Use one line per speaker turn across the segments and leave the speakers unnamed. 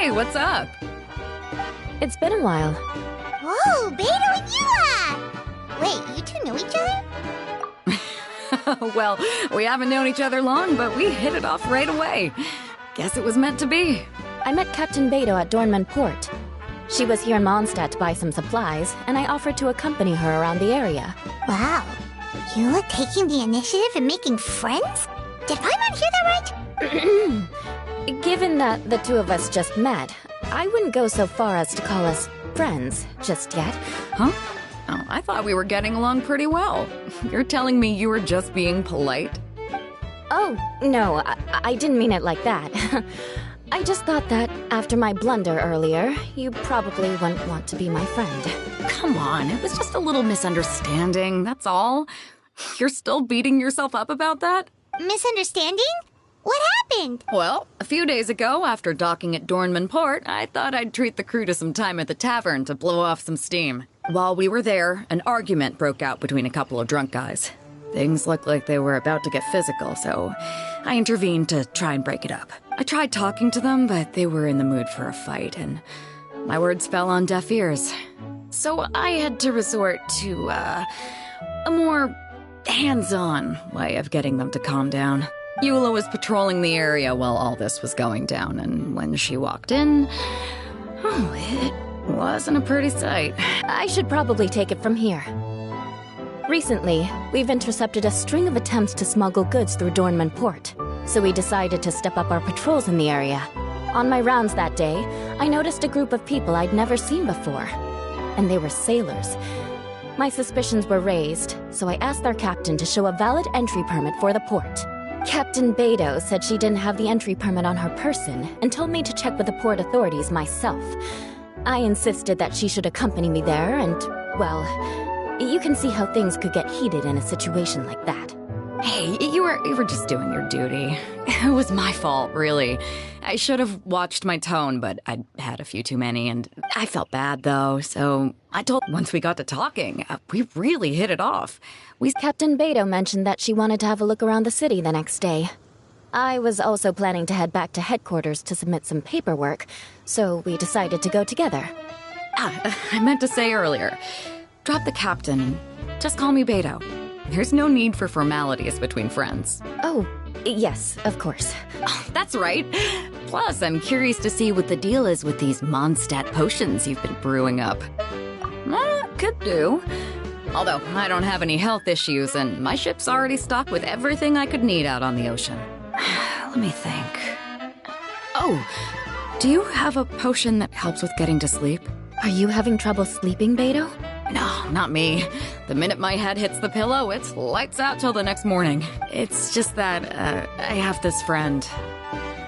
Hey, what's up?
It's been a while.
Whoa, Beto and Yua! Wait, you two know each other?
Well, we haven't known each other long, but we hit it off right away. Guess it was meant to be.
I met Captain Beto at Dornman Port. She was here in Mondstadt to buy some supplies, and I offered to accompany her around the area.
Wow. Yua taking the initiative and making friends? Did I not hear that right?
Given that the two of us just met, I wouldn't go so far as to call us friends just yet.
Huh? Oh, I thought we were getting along pretty well. You're telling me you were just being polite?
Oh, no, I didn't mean it like that. I just thought that after my blunder earlier, you probably wouldn't want to be my friend.
Come on, it was just a little misunderstanding, that's all. You're still beating yourself up about that?
Misunderstanding? What happened?
Well, a few days ago, after docking at Dornman Port, I thought I'd treat the crew to some time at the tavern to blow off some steam. While we were there, an argument broke out between a couple of drunk guys. Things looked like they were about to get physical, so I intervened to try and break it up. I tried talking to them, but they were in the mood for a fight, and my words fell on deaf ears. So I had to resort to, a more hands-on way of getting them to calm down. Eula was patrolling the area while all this was going down, and when she walked in, oh, it wasn't a pretty sight.
I should probably take it from here. Recently, we've intercepted a string of attempts to smuggle goods through Dornman Port, so we decided to step up our patrols in the area. On my rounds that day, I noticed a group of people I'd never seen before, and they were sailors. My suspicions were raised, so I asked their captain to show a valid entry permit for the port. Captain Beto said she didn't have the entry permit on her person and told me to check with the port authorities myself. I insisted that she should accompany me there and, well, you can see how things could get heated in a situation like that.
Hey, you were just doing your duty. It was my fault, really. I should have watched my tone, but I'd had a few too many, and I felt bad, though, so I told once we got to talking, we really hit it off.
Captain Beto mentioned that she wanted to have a look around the city the next day. I was also planning to head back to headquarters to submit some paperwork, so we decided to go together.
I meant to say earlier, drop the captain and just call me Beto. There's no need for formalities between friends.
Oh, yes, of course.
Oh, that's right. Plus, I'm curious to see what the deal is with these Mondstadt potions you've been brewing up. Could do. Although, I don't have any health issues, and my ship's already stocked with everything I could need out on the ocean. Let me think. Oh, do you have a potion that helps with getting to sleep?
Are you having trouble sleeping, Beto?
No, not me. The minute my head hits the pillow, it's lights out till the next morning. It's just that, I have this friend.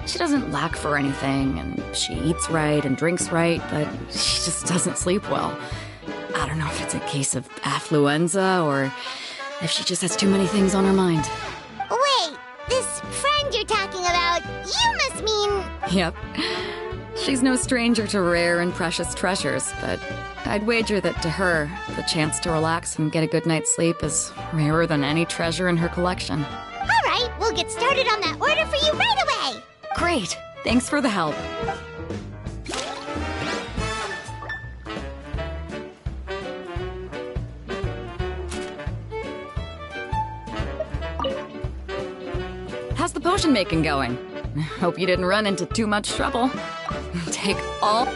She doesn't lack for anything, and she eats right and drinks right, but she just doesn't sleep well. I don't know if it's a case of affluenza, or if she just has too many things on her mind.
Wait, this friend you're talking about, you must mean...
Yep. She's no stranger to rare and precious treasures, but I'd wager that to her, the chance to relax and get a good night's sleep is rarer than any treasure in her collection.
All right, we'll get started on that order for you right away.
Great! Thanks for the help. How's the potion making going? Hope you didn't run into too much trouble. Take all...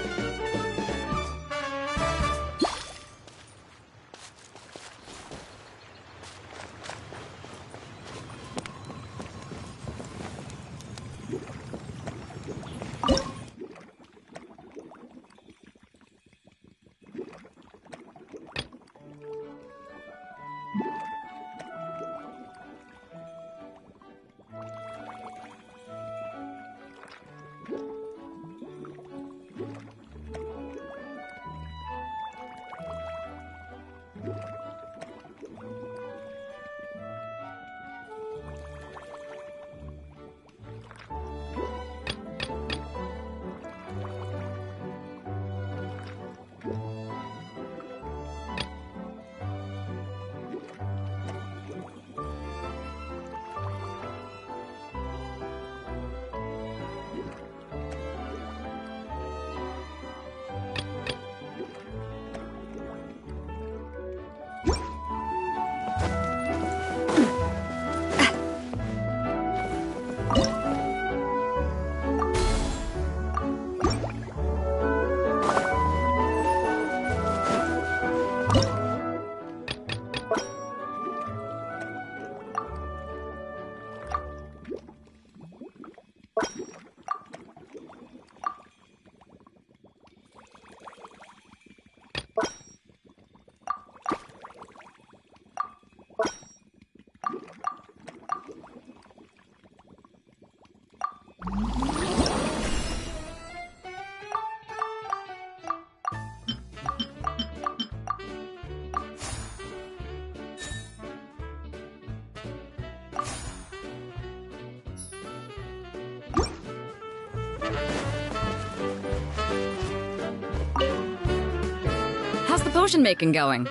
potion making going.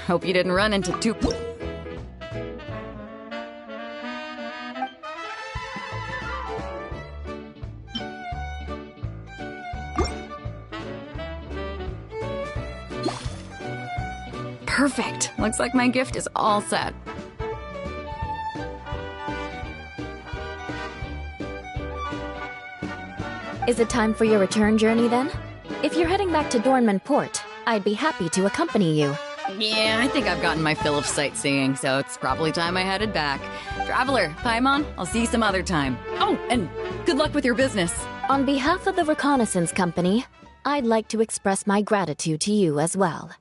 Hope you didn't run into two... Perfect. Looks like my gift is all set.
Is it time for your return journey then? If you're heading back to Dornman Port, I'd be happy to accompany you.
Yeah, I think I've gotten my fill of sightseeing, so it's probably time I headed back. Traveler, Paimon, I'll see you some other time. Oh, and good luck with your business.
On behalf of the Reconnaissance Company, I'd like to express my gratitude to you as well.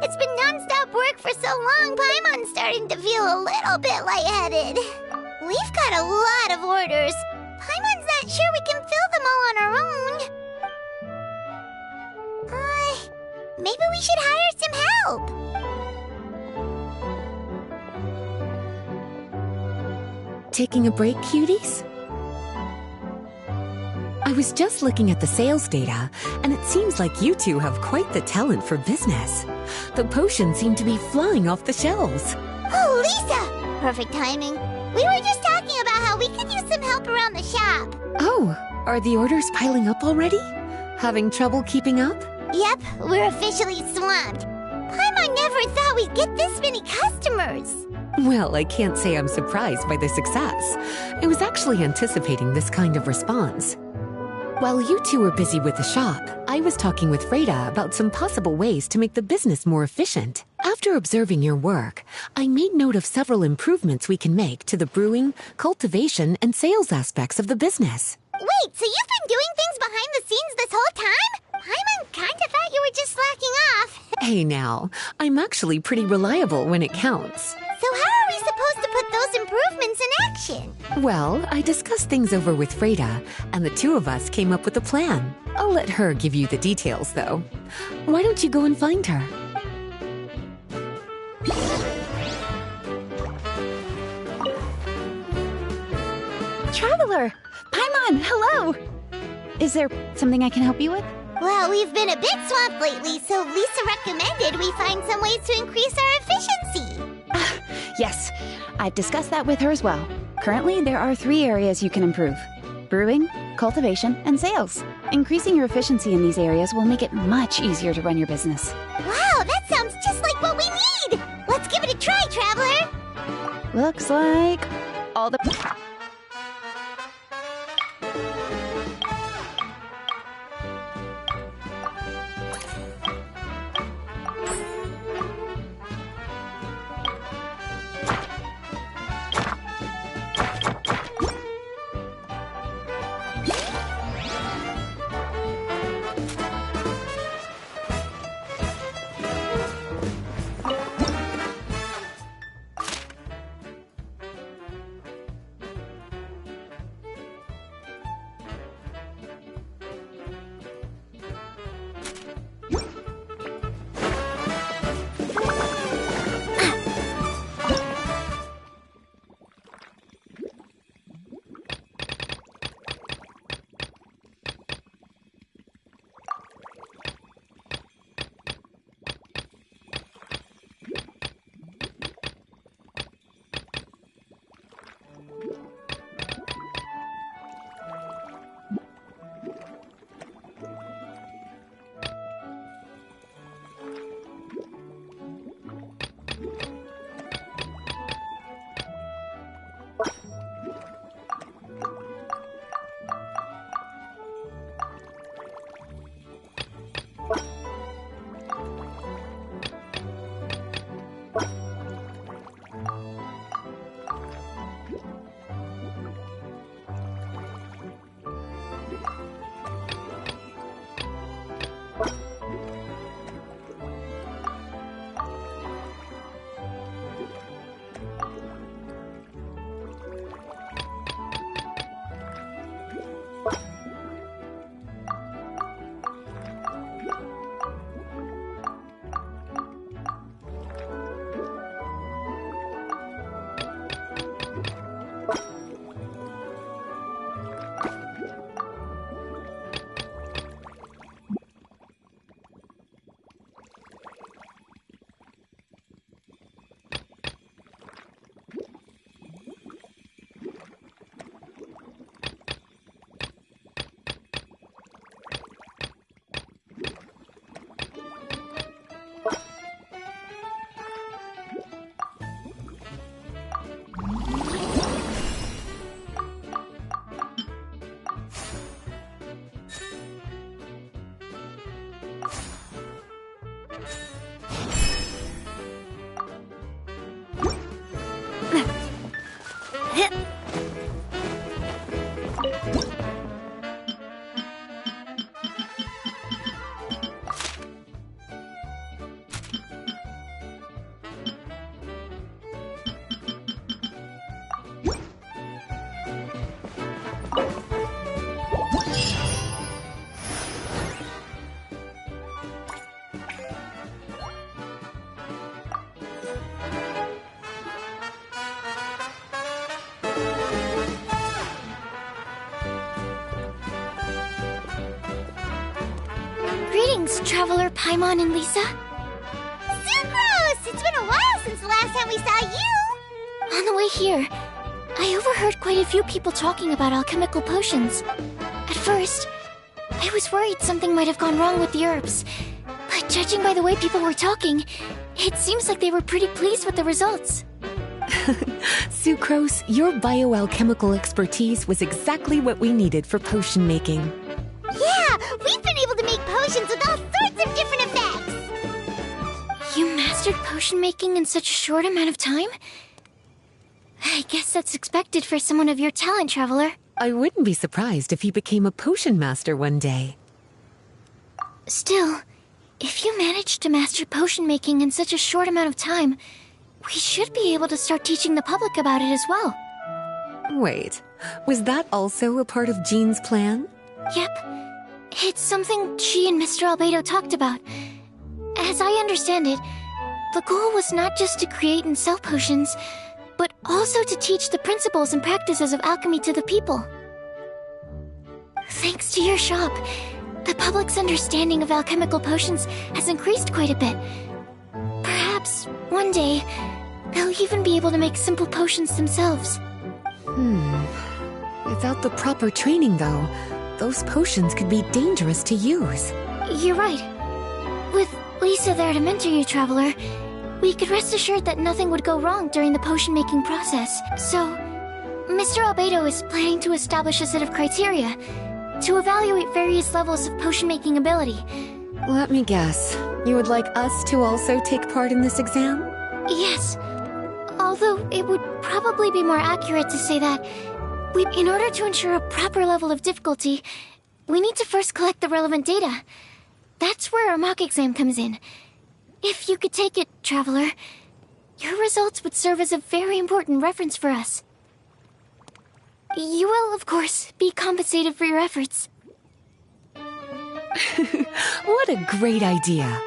It's been non-stop work for so long, Paimon's starting to feel a little bit lightheaded. We've got a lot of orders. Paimon's not sure we can fill them all on our own. Maybe we should hire some help.
Taking a break, cuties? I was just looking at the sales data, and it seems like you two have quite the talent for business. The potions seem to be flying off the shelves.
Oh, Lisa! Perfect timing. We were just talking about how we could use some help around the shop.
Oh, are the orders piling up already? Having trouble keeping up?
Yep, we're officially swamped. Paimon never thought we'd get this many customers.
Well, I can't say I'm surprised by the success. I was actually anticipating this kind of response. While you two were busy with the shop, I was talking with Freda about some possible ways to make the business more efficient. After observing your work, I made note of several improvements we can make to the brewing, cultivation, and sales aspects of the business.
Wait, so you've been doing things behind the scenes this whole time? Paimon kinda thought you were just slacking off.
Hey now, I'm actually pretty reliable when it counts.
So how are we supposed to put those improvements in action?
Well, I discussed things over with Freda, and the two of us came up with a plan. I'll let her give you the details, though. Why don't you go and find her?
Traveler! Paimon, hello! Is there something I can help you with?
Well, we've been a bit swamped lately, so Lisa recommended we find some ways to increase our efficiency.
Yes, I've discussed that with her as well. Currently, there are 3 areas you can improve: brewing, cultivation, and sales. Increasing your efficiency in these areas will make it much easier to run your business.
Wow, that sounds just like what we need! Let's give it a try, Traveler!
Looks like all the...
Greetings, Traveler Paimon and Lisa. Sucrose! It's been a while since the last time we saw you! On the way here, I overheard quite a few people talking about alchemical potions. At first, I was worried something might have gone wrong with the herbs. But judging by the way people were talking, it seems like they were pretty pleased with the results.
Sucrose, your bioalchemical expertise was exactly what we needed for potion making.
Yeah, we've been able to make potions with all sorts of different effects!
You mastered potion making in such a short amount of time? I guess that's expected for someone of your talent, Traveler.
I wouldn't be surprised if he became a potion master one day.
Still, if you managed to master potion making in such a short amount of time, we should be able to start teaching the public about it as well.
Wait, was that also a part of Jean's plan?
Yep. It's something she and Mr. Albedo talked about. As I understand it, the goal was not just to create and sell potions, but also to teach the principles and practices of alchemy to the people. Thanks to your shop, the public's understanding of alchemical potions has increased quite a bit. Perhaps, one day, they'll even be able to make simple potions themselves.
Without the proper training, though, those potions could be dangerous to use.
You're right. With Lisa there to mentor you, Traveler, we could rest assured that nothing would go wrong during the potion-making process. So, Mr. Albedo is planning to establish a set of criteria to evaluate various levels of potion-making ability.
Let me guess. You would like us to also take part in this exam?
Yes. Although it would probably be more accurate to say that in order to ensure a proper level of difficulty, we need to first collect the relevant data. That's where our mock exam comes in. If you could take it, Traveler, your results would serve as a very important reference for us. You will, of course, be compensated for your efforts.
What a great idea!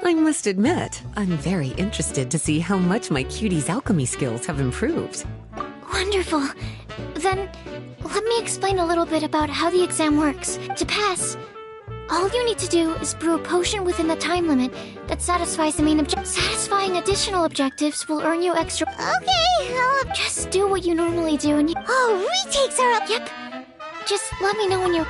I must admit, I'm very interested to see how much my cutie's alchemy skills have improved.
Wonderful. Then, let me explain a little bit about how the exam works. To pass, all you need to do is brew a potion within the time limit that satisfies the main objective. Satisfying additional objectives will earn you extra.
Okay,
Just do what you normally do and you.
Oh, retakes are up!
Yep. Just let me know when you're.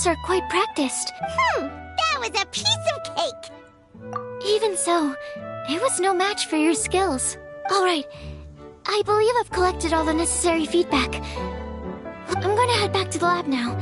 students are quite practiced.
That was a piece of cake!
Even so, it was no match for your skills. Alright, I believe I've collected all the necessary feedback. I'm gonna head back to the lab now.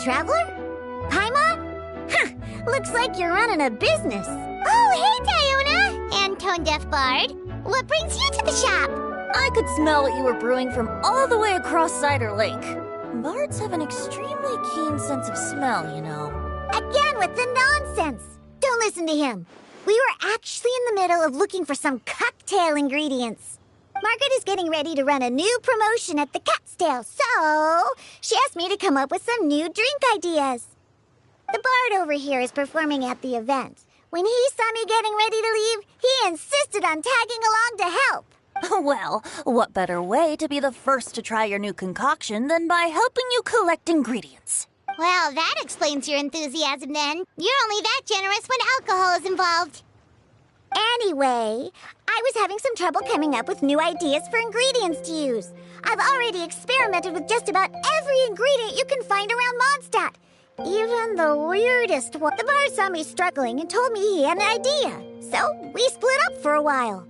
Traveler? Paimon? Huh, looks like you're running a business. Oh, hey, Diona! And Tone Deaf Bard. What brings you to the shop?
I could smell what you were brewing from all the way across Cider Lake. Bards have an extremely keen sense of smell, you know.
Again with the nonsense. Don't listen to him. We were actually in the middle of looking for some cocktail ingredients. Margaret is getting ready to run a new promotion at the Cat's Tail, so she asked me to come up with some new drink ideas. The bard over here is performing at the event. When he saw me getting ready to leave, he insisted on tagging along to help.
Well, what better way to be the first to try your new concoction than by helping you collect ingredients?
Well, that explains your enthusiasm then. You're only that generous when alcohol is involved. Anyway, I was having some trouble coming up with new ideas for ingredients to use. I've already experimented with just about every ingredient you can find around Mondstadt. Even the weirdest one. The bar saw me struggling and told me he had an idea. So we split up for a while.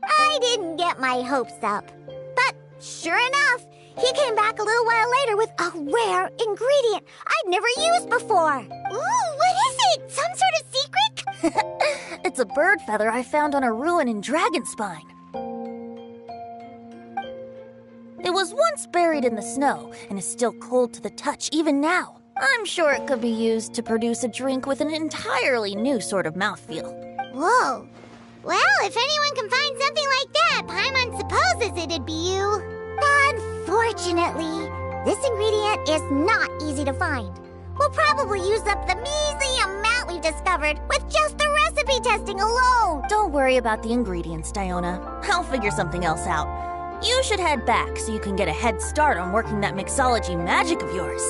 I didn't get my hopes up. But sure enough, he came back a little while later with a rare ingredient I'd never used before. Ooh, what is it? Some sort of secret?
It's a bird feather I found on a ruin in Dragonspine. It was once buried in the snow and is still cold to the touch even now. I'm sure it could be used to produce a drink with an entirely new sort of mouthfeel.
Whoa. Well, if anyone can find something like that, Paimon supposes it'd be you. Unfortunately, this ingredient is not easy to find. We'll probably use up the measly amount we've discovered with just the recipe testing alone.
Don't worry about the ingredients, Diona. I'll figure something else out. You should head back so you can get a head start on working that mixology magic of yours.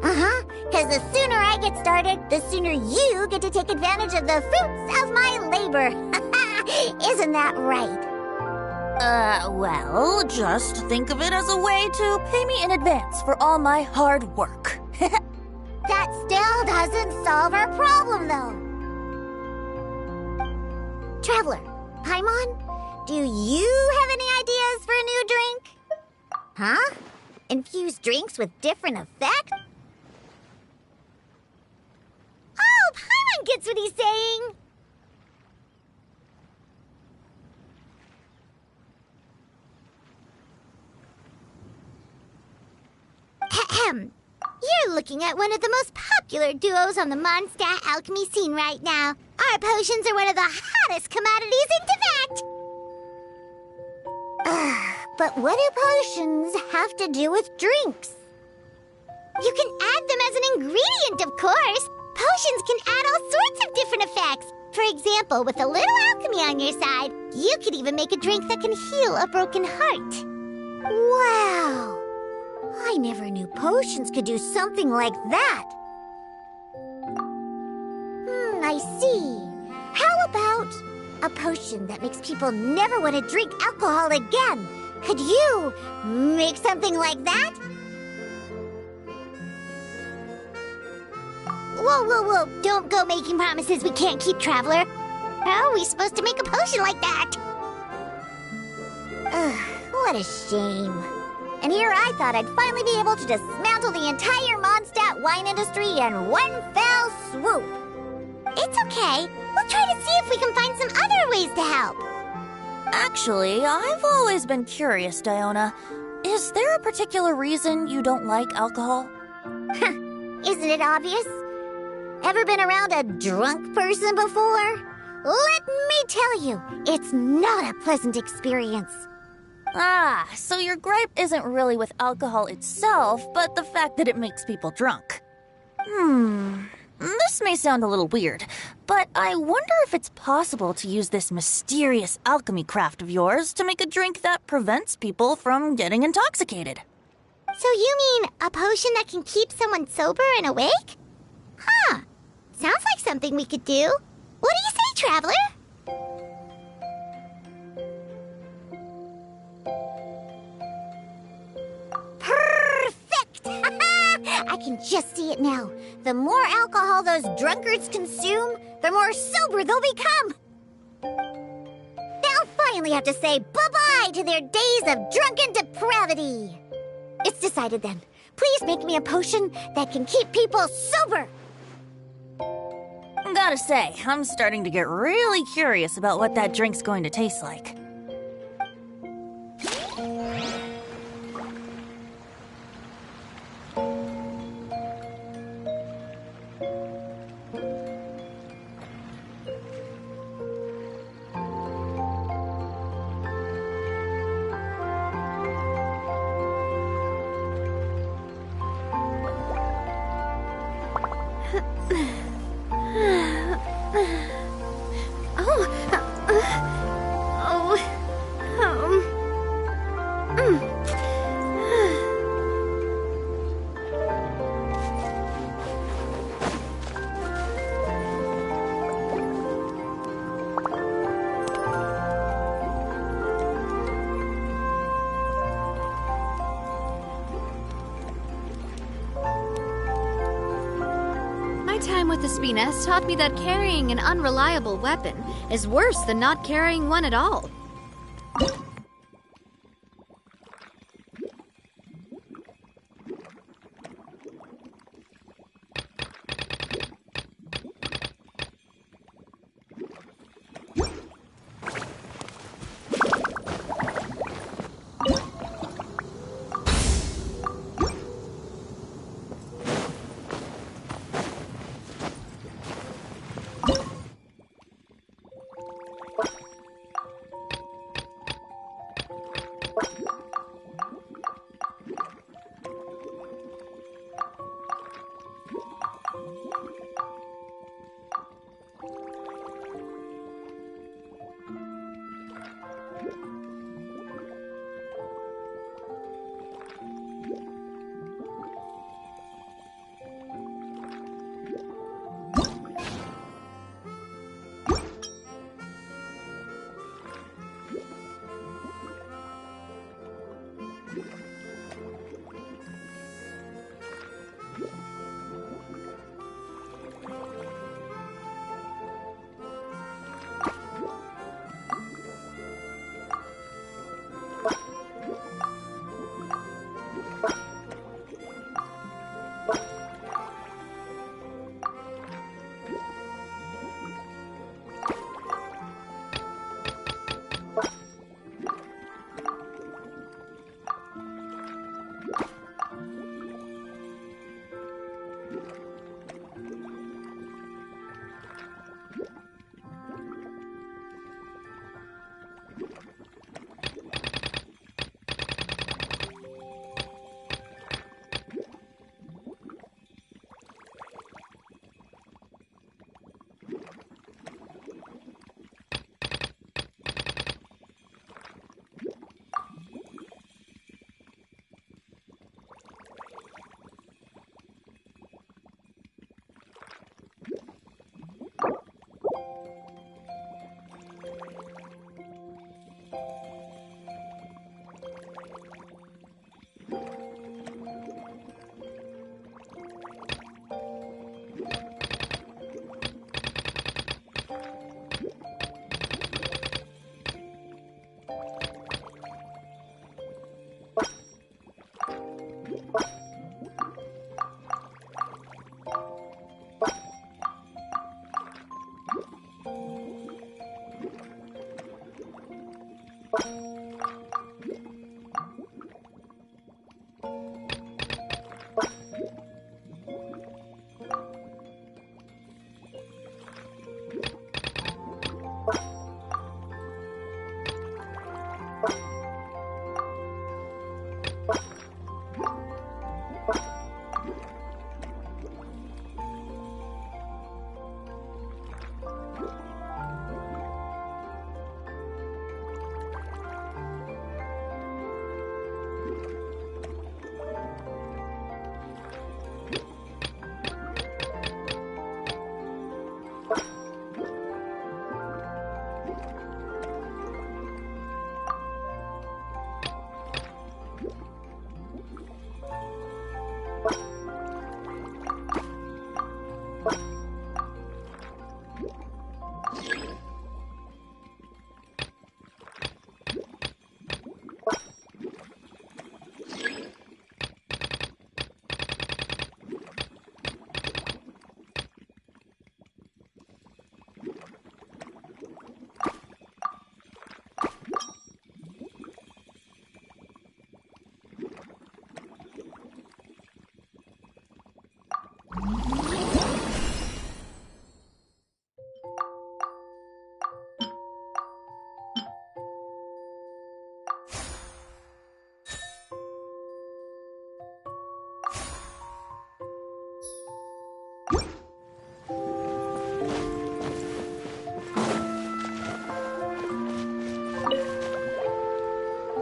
Uh-huh, because the sooner I get started, the sooner you get to take advantage of the fruits of my labor. Isn't that right?
Well, just think of it as a way to pay me in advance for all my hard work.
That still doesn't solve our problem, though. Traveler, Paimon, do you have any ideas for a new drink? Huh? Infused drinks with different effects? Oh, Paimon gets what he's saying! Ahem. You're looking at one of the most popular duos on the Mondstadt alchemy scene right now. Our potions are one of the hottest commodities in Tibet! But what do potions have to do with drinks? You can add them as an ingredient, of course! Potions can add all sorts of different effects. For example, with a little alchemy on your side, you could even make a drink that can heal a broken heart. Wow! I never knew potions could do something like that. I see. How about a potion that makes people never want to drink alcohol again? Could you make something like that? Whoa, whoa, whoa. Don't go making promises we can't keep, Traveler. How are we supposed to make a potion like that? Ugh, what a shame. And here I thought I'd finally be able to dismantle the entire Mondstadt wine industry in one fell swoop. It's okay. We'll try to see if we can find some other ways to help.
Actually, I've always been curious, Diona. Is there a particular reason you don't like alcohol?
Isn't it obvious? Ever been around a drunk person before? Let me tell you, it's not a pleasant experience.
Ah, so your gripe isn't really with alcohol itself, but the fact that it makes people drunk. This may sound a little weird, but I wonder if it's possible to use this mysterious alchemy craft of yours to make a drink that prevents people from getting intoxicated.
So you mean a potion that can keep someone sober and awake? Huh. Sounds like something we could do. What do you say, Traveler? Perfect! I can just see it now. The more alcohol those drunkards consume, the more sober they'll become. They'll finally have to say bye-bye to their days of drunken depravity. It's decided then. Please make me a potion that can keep people sober.
Gotta say, I'm starting to get really curious about what that drink's going to taste like.
Time with the Spiness taught me that carrying an unreliable weapon is worse than not carrying one at all.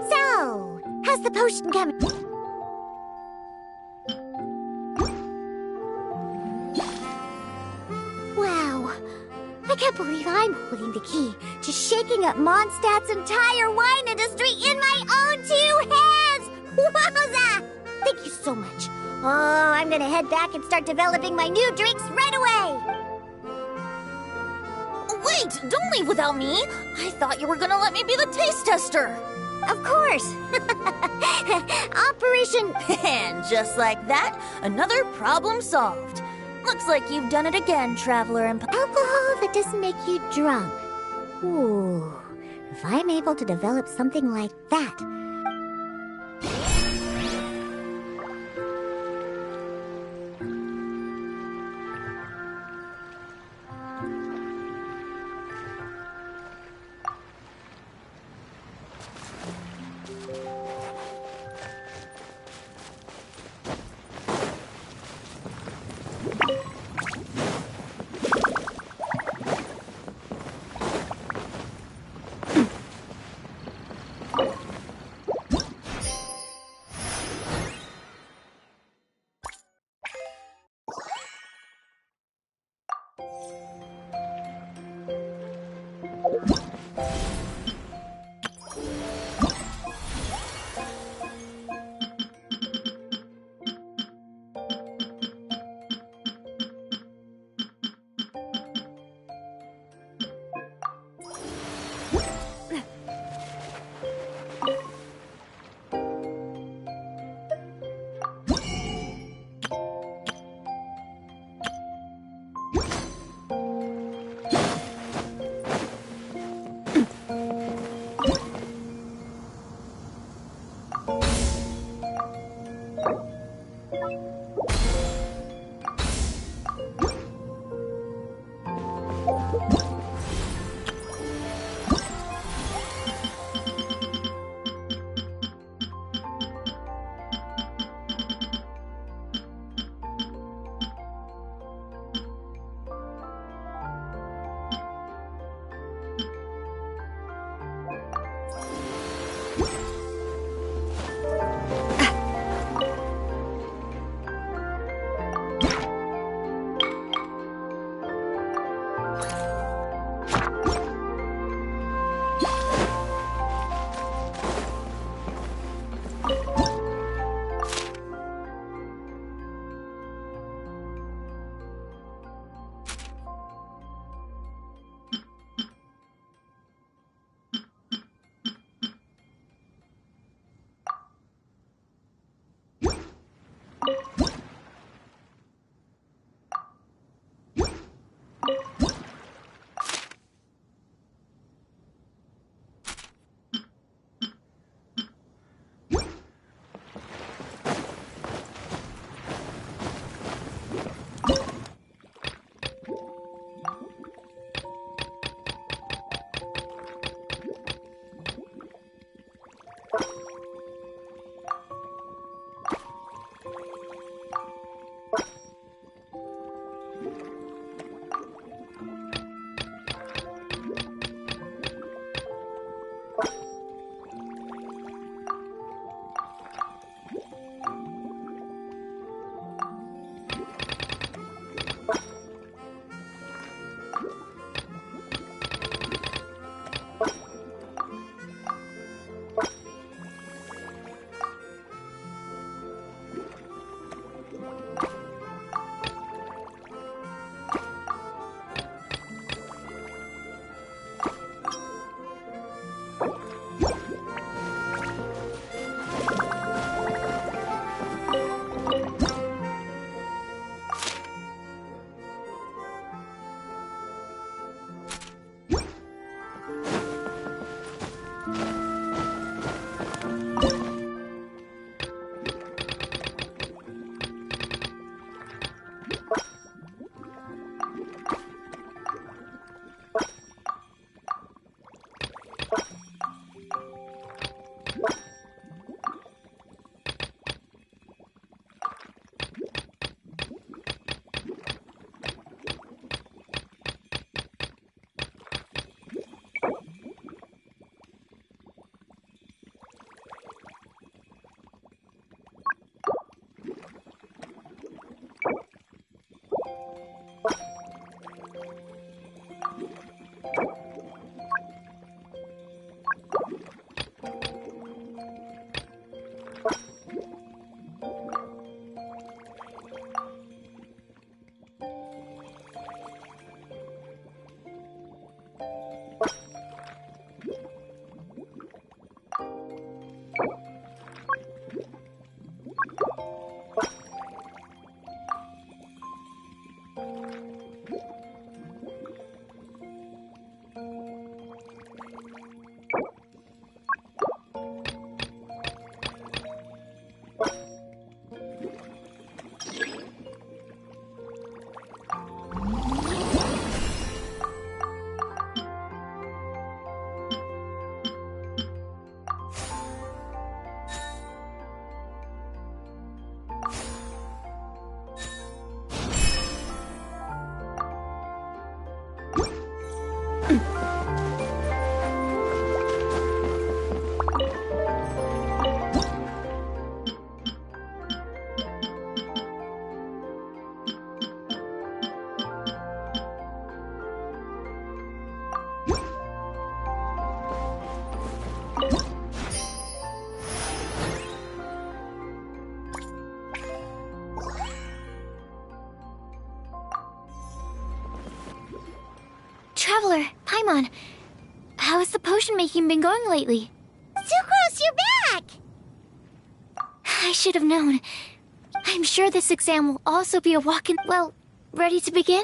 So, how's the potion coming? Wow, I can't believe I'm holding the key to shaking up Mondstadt's entire wine industry in my own two hands! Wowza! Thank you so much. Oh, I'm gonna head back and start developing my new drinks right away!
Wait, don't leave without me. I thought you were gonna let me be the taste tester.
Of course! Operation...
And just like that, another problem solved. Looks like you've done it again, Traveler and...
Alcohol that doesn't make you drunk. Ooh, if I'm able to develop something like that...
Traveler, Paimon, how has the potion making been going lately?
Sucrose, you're back!
I should have known. I'm sure this exam will also be a walk-in... Well, ready to begin?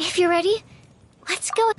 If you're ready, let's go.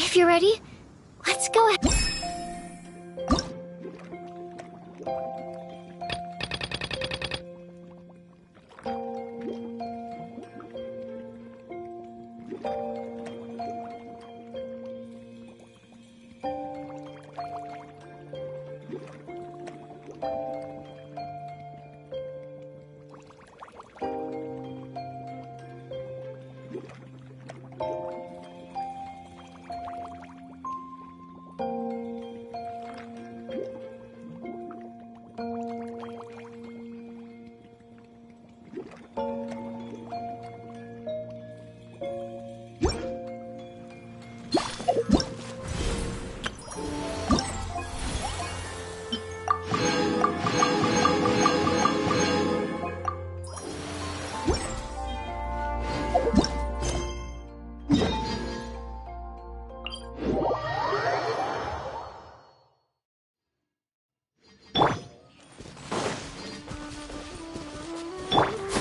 If you're ready, let's go ahead.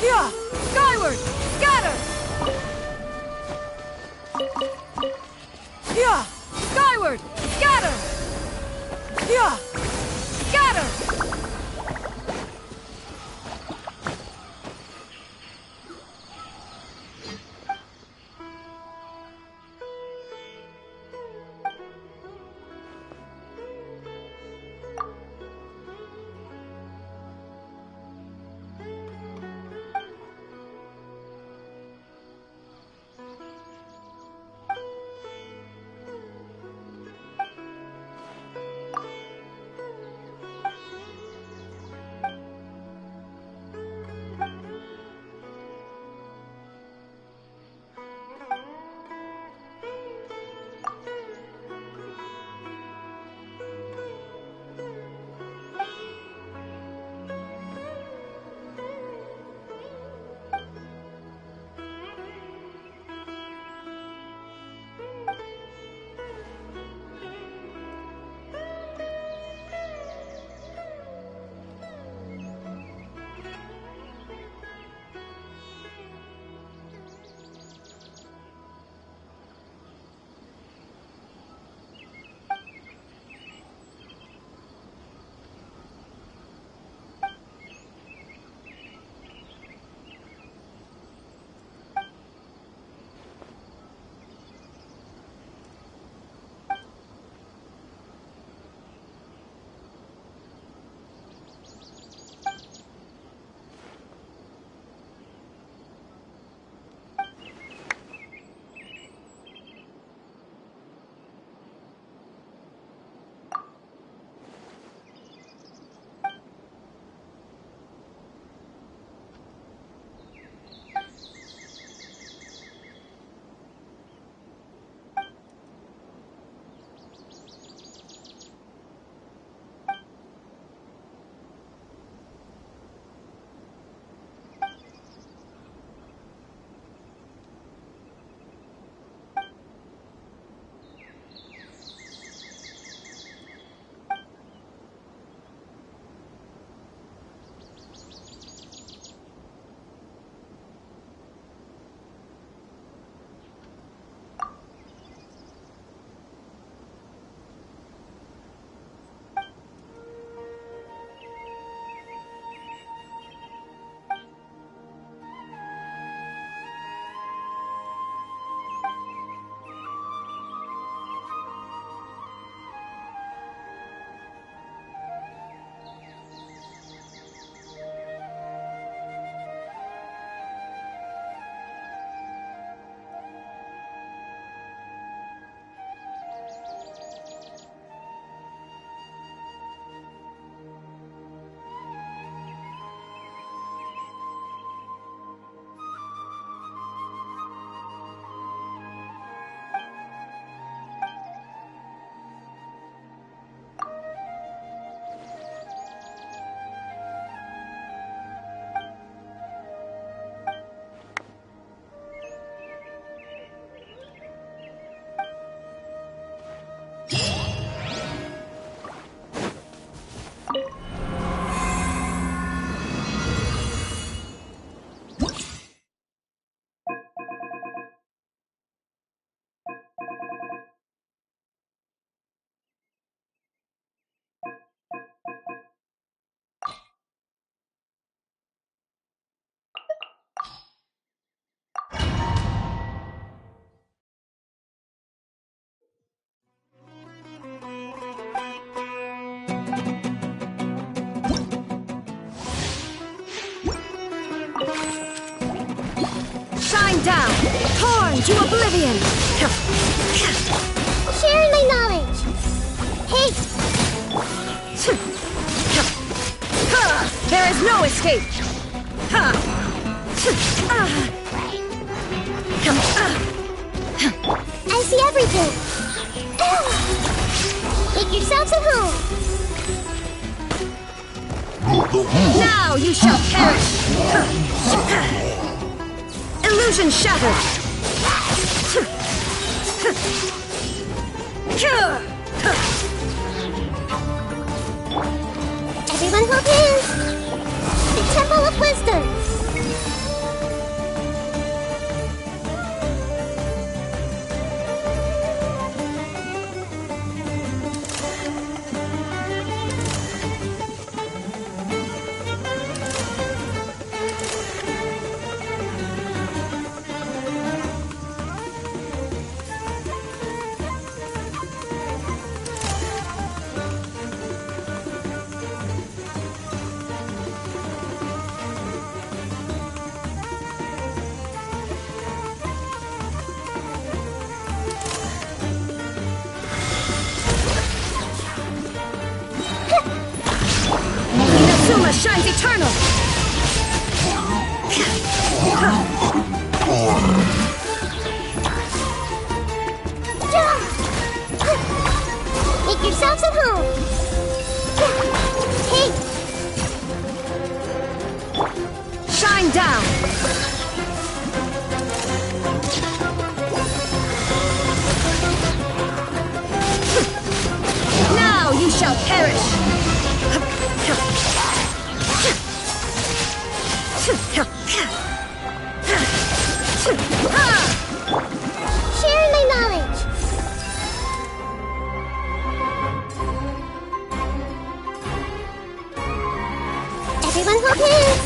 Yeah! Skyward! Scatter! Yeah! Skyward! Scatter! Yeah! Scatter!
down! Torn to oblivion!
Sharing my knowledge. Hey,
There is no escape!
I see everything. Make yourselves at home.
Now you shall perish! Illusion shattered!
Everyone hold hands. The Temple of Wisdom.
Inazuma shines eternal!
Make yourselves at home. Hey,
Shine down! Now you shall perish!
sharing my knowledge. Everyone hold hands.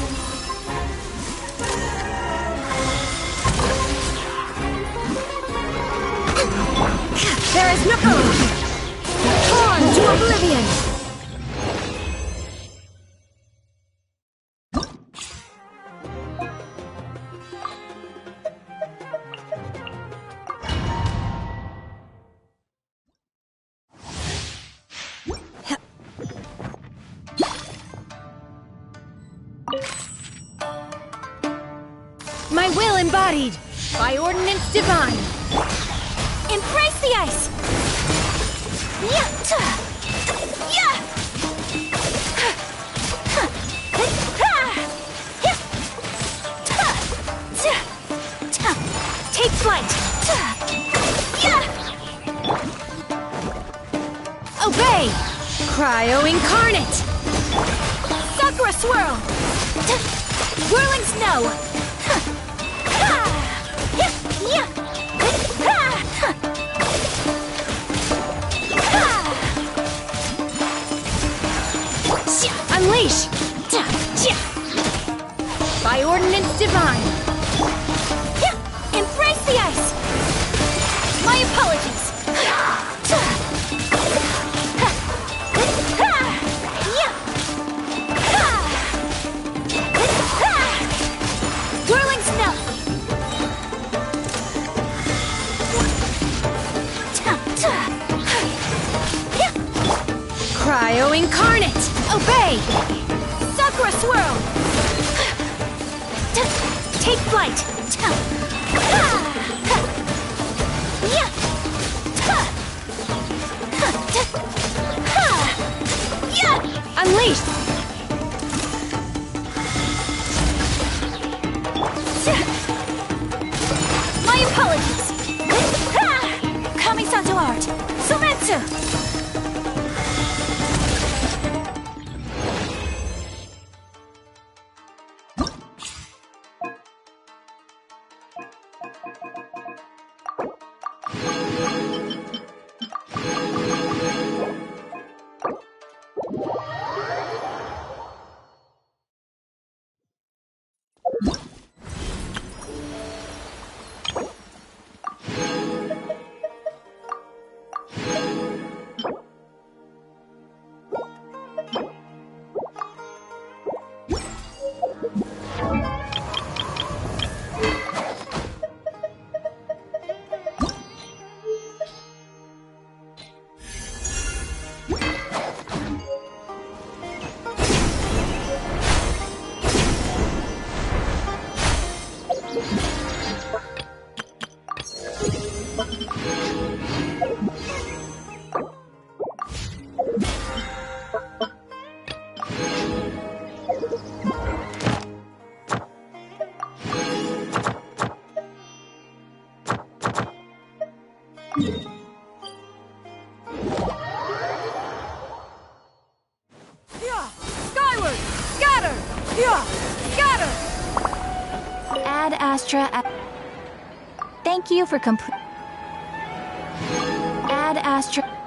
There is no... Torn to oblivion! My will embodied by ordinance divine. Embrace the ice! Take flight! Obey! Cryo incarnate! Sakura swirl! Whirling snow! Unleash! By ordinance divine! Embrace the ice! My apologies! Whirling snow! Cryo incarnate! Obey! Sakura swirl! Take flight! Unleashed! My apologies! Kami-san to art! Sumetsu!
Got her!
Ad Astra. Thank you for complete. Ad Astra.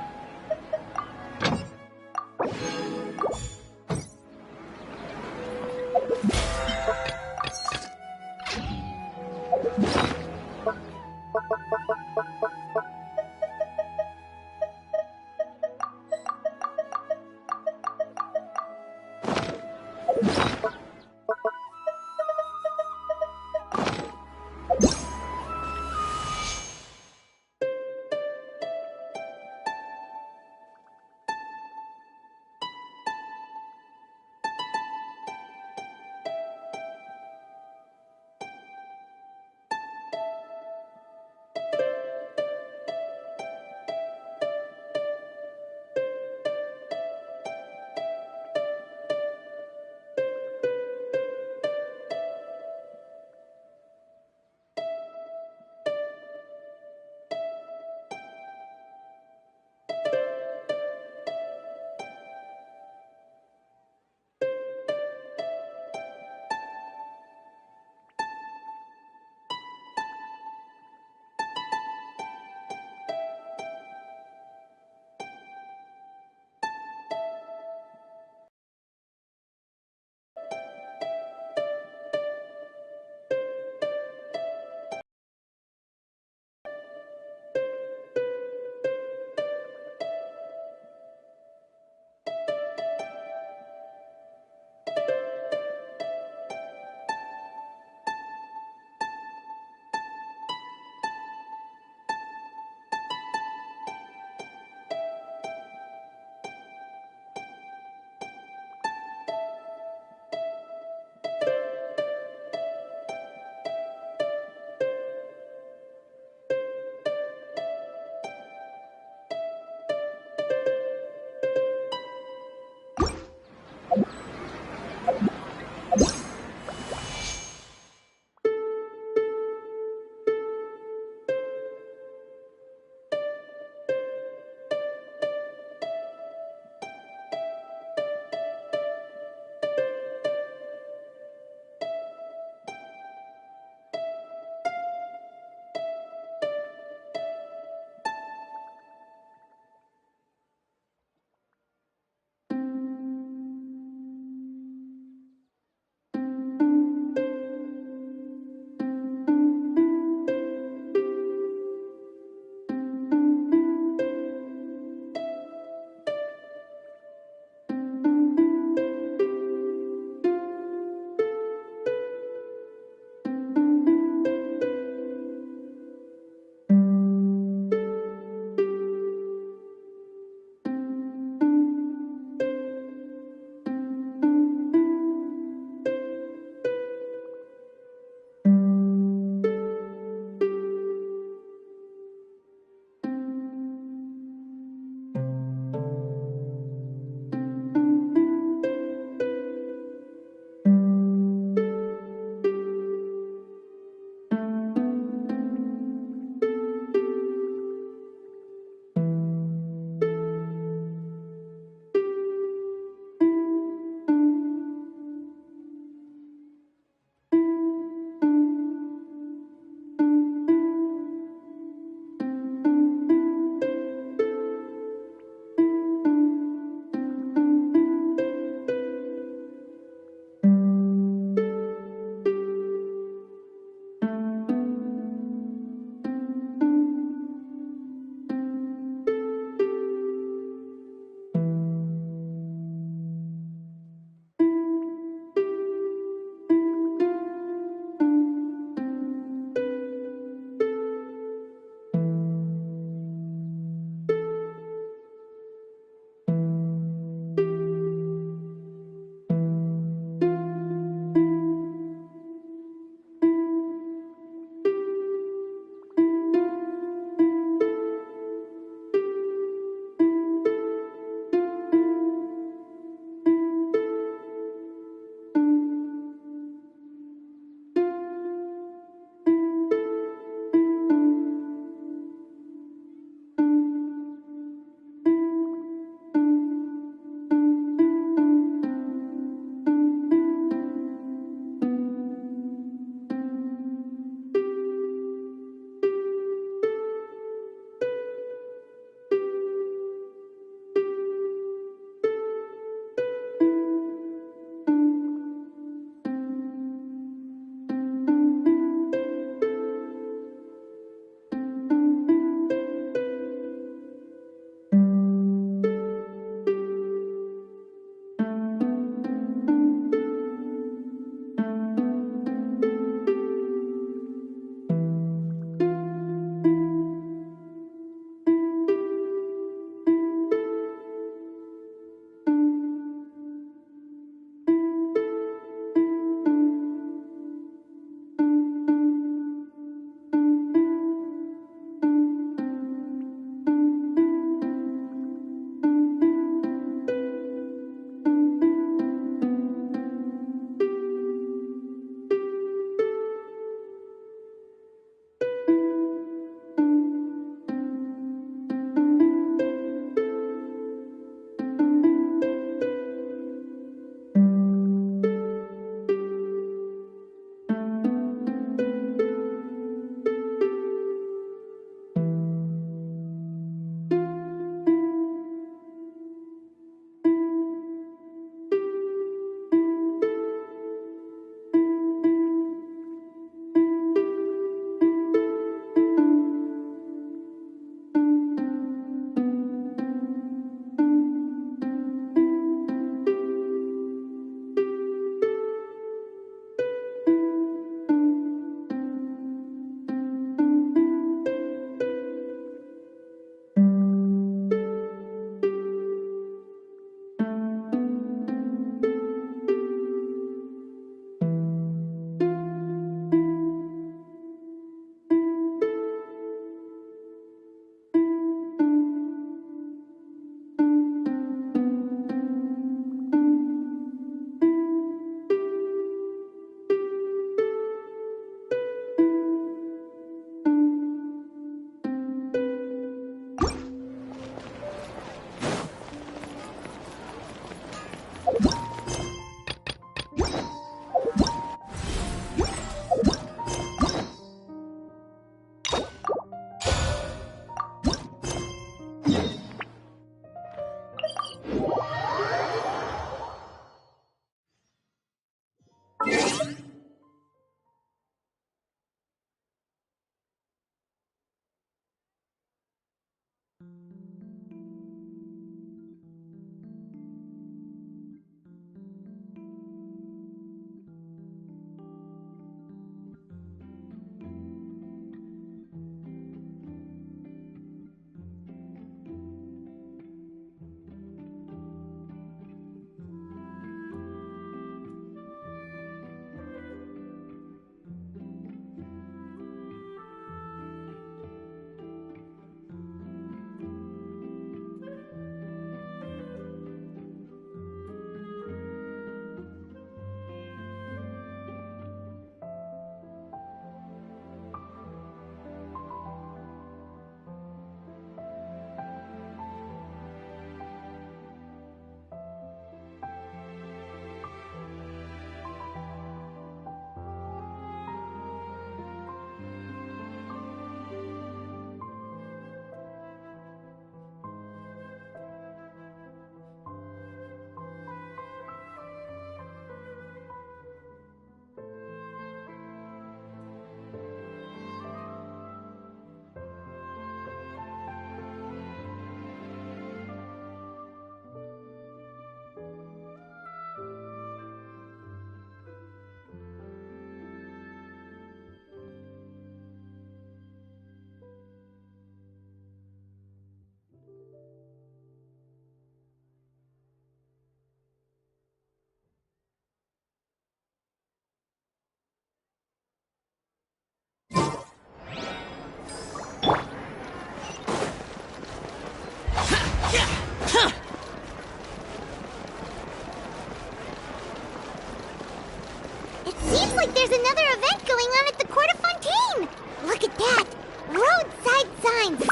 It seems like there's another event going on at the Court of Fontaine! Look at that! Roadside signs!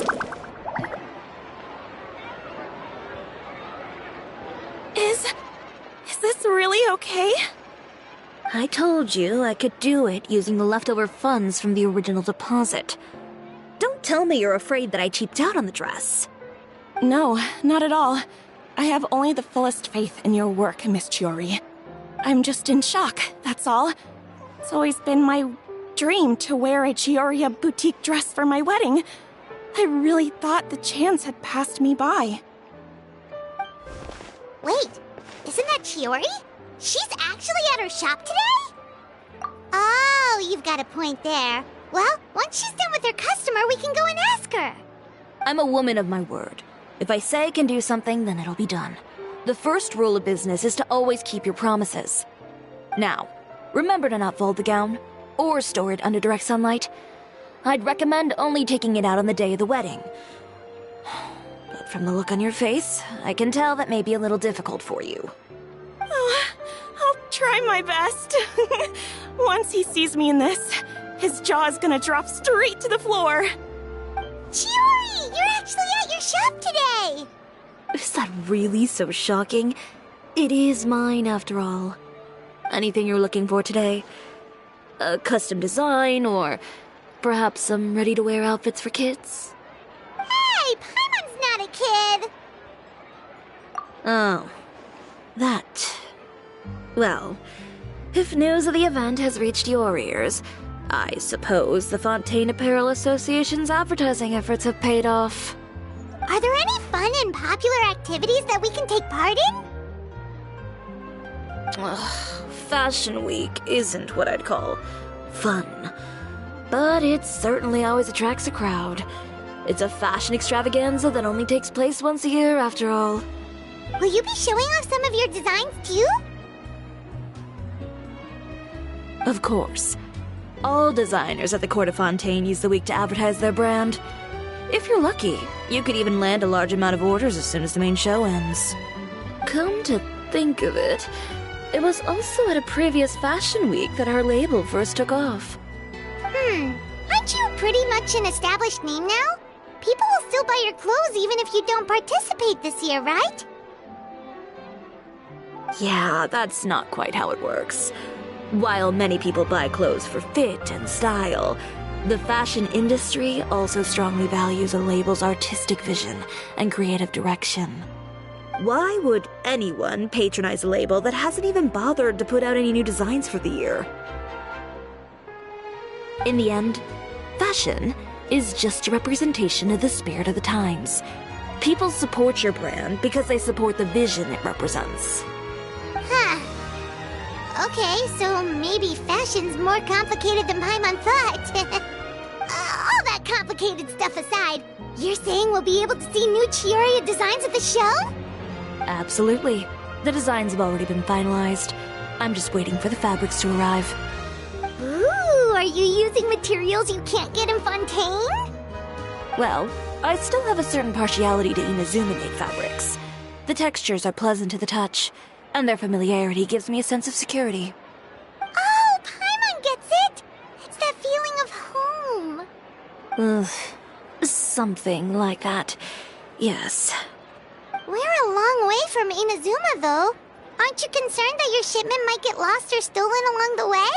Is this really okay?
I told you I could do it using the leftover funds from the original deposit. Don't tell me you're afraid that I cheaped out on the dress.
No, not at all. I have only the fullest faith in your work, Miss Chiori. I'm just in shock, that's all. It's always been my dream to wear a Chioriya boutique dress for my wedding. I really thought the chance had passed me by.
Wait, isn't that Chiori? She's actually at her shop today? Oh, you've got a point there. Well, once she's done with her customer, we can go and ask her.
I'm a woman of my word. If I say I can do something, then it'll be done. The first rule of business is to always keep your promises. Now, remember to not fold the gown, or store it under direct sunlight. I'd recommend only taking it out on the day of the wedding. But from the look on your face, I can tell that may be a little difficult for you.
Oh, I'll try my best. Once he sees me in this, his jaw is gonna drop straight to the floor.
Chiori, you're actually at your shop today!
Is that really so shocking? It is mine, after all. Anything you're looking for today? A custom design, or perhaps some ready-to-wear outfits for kids?
Hey, Paimon's not a kid!
Oh, that. Well, if news of the event has reached your ears, I suppose the Fontaine Apparel Association's advertising efforts have paid off.
Are there any fun and popular activities that we can take part in?
Fashion Week isn't what I'd call fun, but it certainly always attracts a crowd. It's a fashion extravaganza that only takes place once a year, after all.
Will you be showing off some of your designs, too?
Of course. All designers at the Court of Fontaine use the week to advertise their brand. If you're lucky, you could even land a large amount of orders as soon as the main show ends. Come to think of it, it was also at a previous Fashion Week that our label first took off.
Aren't you pretty much an established name now? People will still buy your clothes even if you don't participate this year, right?
Yeah, that's not quite how it works. While many people buy clothes for fit and style, the fashion industry also strongly values a label's artistic vision and creative direction. Why would anyone patronize a label that hasn't even bothered to put out any new designs for the year? In the end, fashion is just a representation of the spirit of the times. People support your brand because they support the vision it represents.
Huh. Okay, so maybe fashion's more complicated than Paimon thought. All that complicated stuff aside, you're saying we'll be able to see new Chioriya designs at the show?
Absolutely. The designs have already been finalized. I'm just waiting for the fabrics to arrive.
Ooh, are you using materials you can't get in Fontaine?
Well, I still have a certain partiality to Inazuma-made fabrics. The textures are pleasant to the touch, and their familiarity gives me a sense of security.
Oh, Paimon gets it! It's that feeling of home.
Ugh, something like that. Yes.
We're a long way from Inazuma, though. Aren't you concerned that your shipment might get lost or stolen along the way?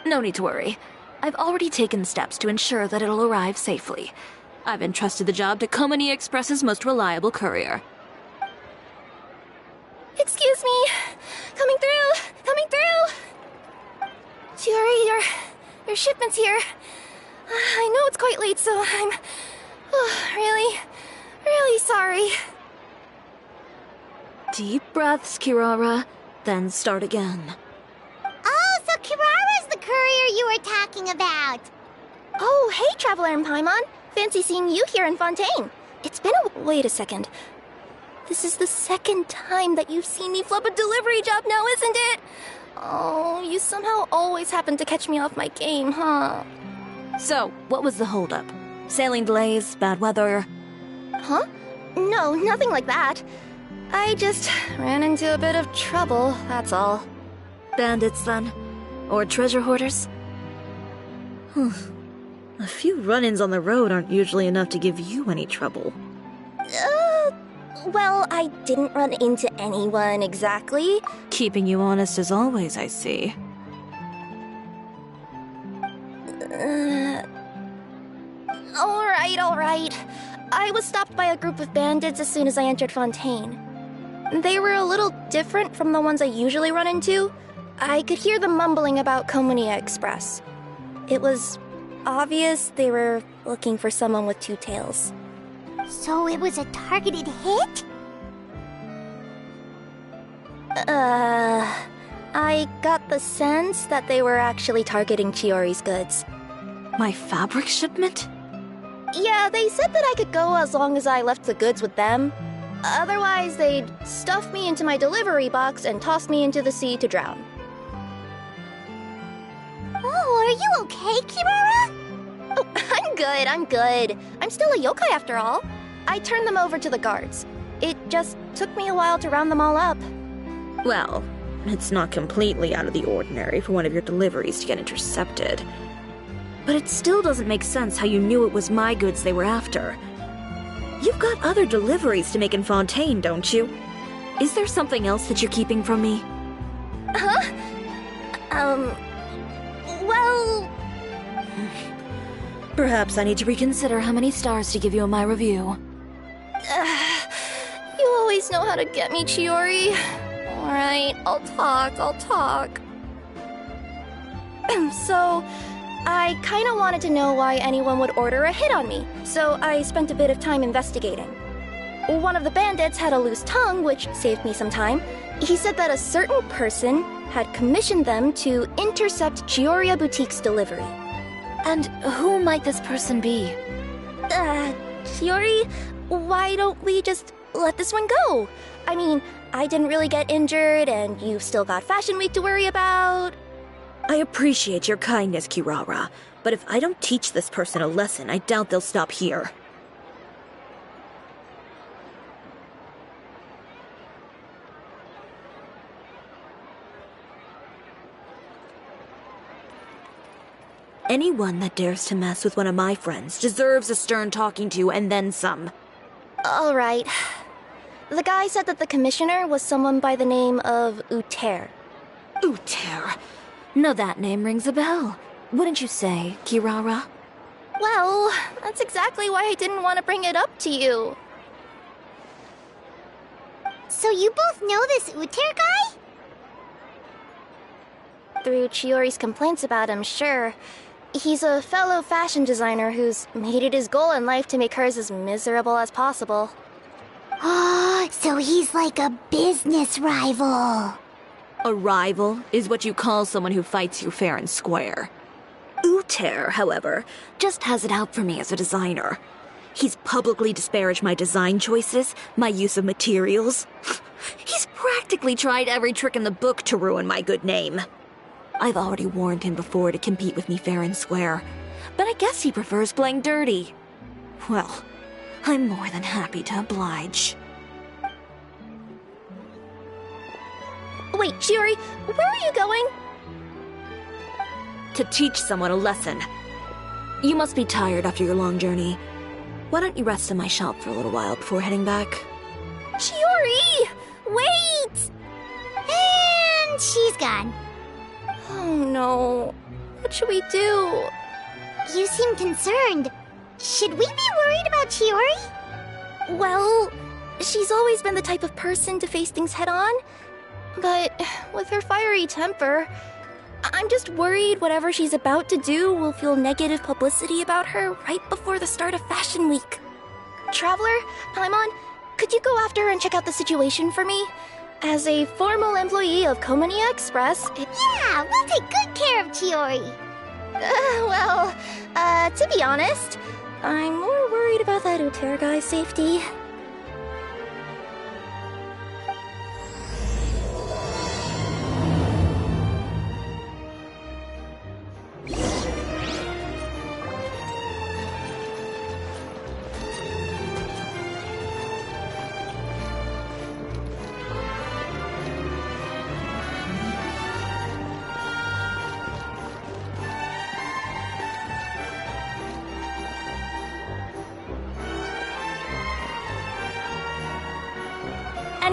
No need to worry. I've already taken steps to ensure that it'll arrive safely. I've entrusted the job to Komani Express's most reliable courier.
Excuse me! Coming through! Coming through! Chiori, your shipment's here. I know it's quite late, so I'm really sorry.
Deep breaths, Kirara, then start again.
Oh, so Kirara's the courier you were talking about.
Oh, hey, Traveler and Paimon. Fancy seeing you here in Fontaine. It's been wait a second. This is the second time that you've seen me flub a delivery job now, isn't it? Oh, you somehow always happen to catch me off my game, huh?
So, what was the holdup? Sailing delays, bad weather?
Huh? No, nothing like that.
I just ran into a bit of trouble, that's all.
Bandits, then? Or treasure hoarders? A few run-ins on the road aren't usually enough to give you any trouble.
Well, I didn't run into anyone exactly.
Keeping you honest as always, I see.
Alright. I was stopped by a group of bandits as soon as I entered Fontaine. They were a little different from the ones I usually run into. I could hear them mumbling about Komunia Express. It was obvious they were looking for someone with two tails.
So it was a targeted hit?
I got the sense that they were actually targeting Chiori's goods.
My fabric shipment?
Yeah, they said that I could go as long as I left the goods with them. Otherwise, they'd stuff me into my delivery box and toss me into the sea to drown.
Oh, are you okay, Kirara?
Oh, I'm good. I'm still a yokai after all. I turned them over to the guards. It just took me a while to round them all up.
Well, it's not completely out of the ordinary for one of your deliveries to get intercepted. But it still doesn't make sense how you knew it was my goods they were after. You've got other deliveries to make in Fontaine, don't you? Is there something else that you're keeping from me?
Huh? Well...
Perhaps I need to reconsider how many stars to give you in my review.
You always know how to get me, Chiori. Alright, I'll talk. So, I kinda wanted to know why anyone would order a hit on me, so I spent a bit of time investigating. One of the bandits had a loose tongue, which saved me some time. He said that a certain person had commissioned them to intercept Chioria Boutique's delivery.
And who might this person be?
Chiori, why don't we just let this one go? I mean, I didn't really get injured, and you've still got Fashion Week to worry about.
I appreciate your kindness, Kirara, but if I don't teach this person a lesson, I doubt they'll stop here. Anyone that dares to mess with one of my friends deserves a stern talking to and then some.
Alright. The guy said that the commissioner was someone by the name of Uter.
Uter? Now that name rings a bell. Wouldn't you say, Kirara?
Well, that's exactly why I didn't want to bring it up to you.
So you both know this Uter guy?
Through Chiori's complaints about him, sure. He's a fellow fashion designer who's made it his goal in life to make hers as miserable as possible.
Oh, so he's like a business rival.
A rival is what you call someone who fights you fair and square. Uter, however, just has it out for me as a designer. He's publicly disparaged my design choices, my use of materials. He's practically tried every trick in the book to ruin my good name. I've already warned him before to compete with me fair and square, but I guess he prefers playing dirty. Well, I'm more than happy to oblige.
Wait, Chiori, where are you going?
To teach someone a lesson. You must be tired after your long journey. Why don't you rest in my shop for a little while before heading back?
Chiori! Wait!
And she's gone.
Oh no. What should we do?
You seem concerned. Should we be worried about Chiori?
Well, she's always been the type of person to face things head on. But with her fiery temper, I'm just worried whatever she's about to do will feel negative publicity about her right before the start of Fashion Week. Traveler, Paimon, could you go after her and check out the situation for me? As a formal employee of Komunia Express,
Yeah, we'll take good care of Chiori.
To be honest, I'm more worried about that Uter guy's safety.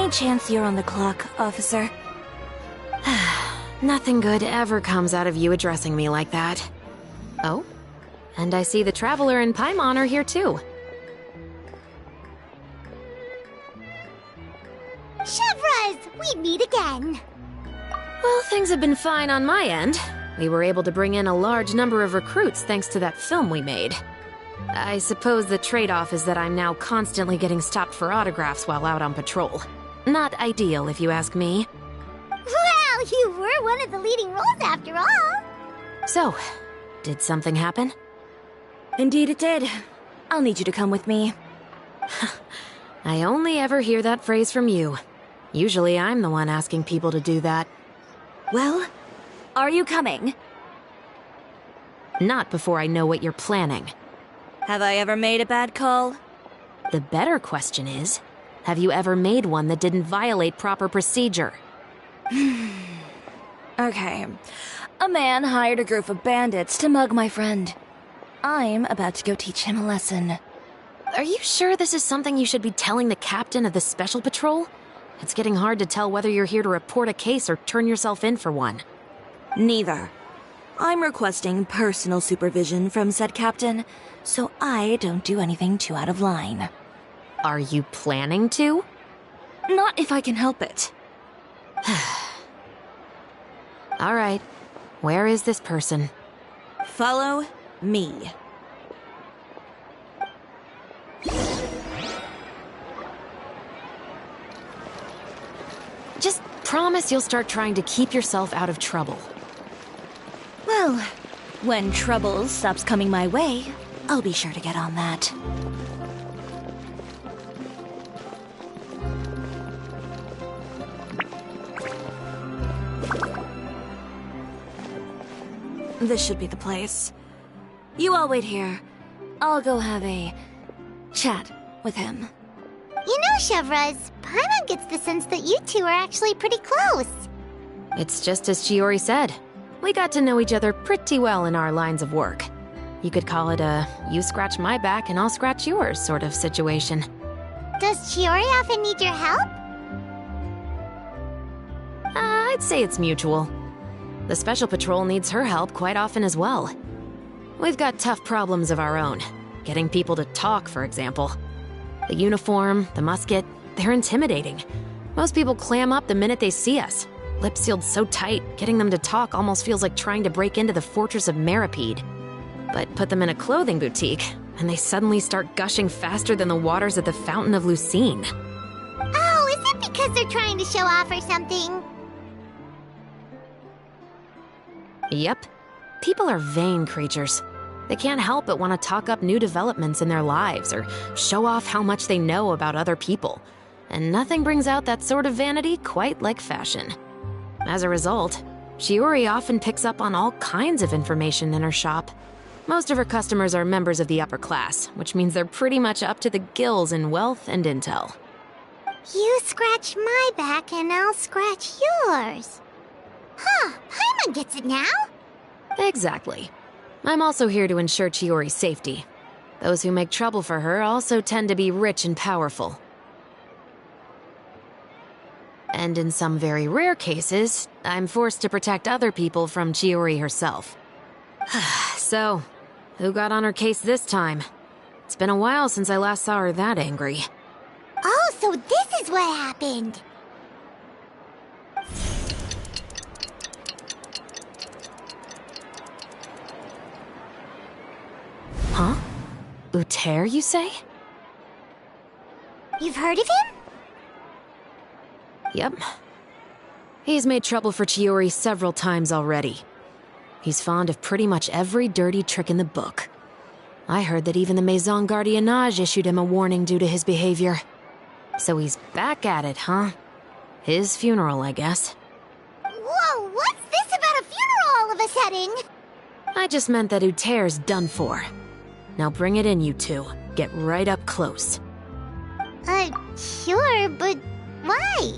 Any chance you're on the clock, officer?
Nothing good ever comes out of you addressing me like that. Oh, and I see the Traveler and Paimon are here too.
Chevraz, we meet again.
Well, things have been fine on my end. We were able to bring in a large number of recruits thanks to that film we made. I suppose the trade-off is that I'm now constantly getting stopped for autographs while out on patrol. Not ideal, if you ask me.
Well, you were one of the leading roles after all.
So, did something happen?
Indeed it did. I'll need you to come with me.
I only ever hear that phrase from you. Usually I'm the one asking people to do that.
Well, are you coming?
Not before I know what you're planning.
Have I ever made a bad call?
The better question is, have you ever made one that didn't violate proper procedure?
Okay. A man hired a group of bandits to mug my friend. I'm about to go teach him a lesson.
Are you sure this is something you should be telling the captain of the Special Patrol? It's getting hard to tell whether you're here to report a case or turn yourself in for one.
Neither. I'm requesting personal supervision from said captain, so I don't do anything too out of line.
Are you planning to?
Not if I can help it.
All right. Where is this person?
Follow me.
Just promise you'll start trying to keep yourself out of trouble.
Well, when trouble stops coming my way, I'll be sure to get on that. This should be the place. You all wait here. I'll go have a chat with him.
You know, Chevraz, Paimon gets the sense that you two are actually pretty close.
It's just as Chiori said. We got to know each other pretty well in our lines of work. You could call it a you scratch my back and I'll scratch yours sort of situation.
Does Chiori often need your help?
I'd say it's mutual. The Special Patrol needs her help quite often as well. We've got tough problems of our own. Getting people to talk, for example. The uniform, the musket, they're intimidating. Most people clam up the minute they see us. Lips sealed so tight, getting them to talk almost feels like trying to break into the fortress of Meripede. But put them in a clothing boutique, and they suddenly start gushing faster than the waters at the Fountain of Lucine.
Oh, is it because they're trying to show off or something?
Yep. People are vain creatures. They can't help but want to talk up new developments in their lives or show off how much they know about other people. And nothing brings out that sort of vanity quite like fashion. As a result, Chiori often picks up on all kinds of information in her shop. Most of her customers are members of the upper class, which means they're pretty much up to the gills in wealth and intel.
You scratch my back and I'll scratch yours. Huh, Paimon gets it now?
Exactly. I'm also here to ensure Chiori's safety. Those who make trouble for her also tend to be rich and powerful. And in some very rare cases, I'm forced to protect other people from Chiori herself. So, who got on her case this time? It's been a while since I last saw her that angry.
Oh, so this is what happened.
Huh? Uter, you say?
You've heard of him?
Yep. He's made trouble for Chiori several times already. He's fond of pretty much every dirty trick in the book. I heard that even the Maison Gardiennage issued him a warning due to his behavior. So he's back at it, huh? His funeral, I guess.
Whoa, what's this about a funeral all of a sudden?
I just meant that Uter's done for. Now bring it in, you two. Get right up close.
Sure, but why?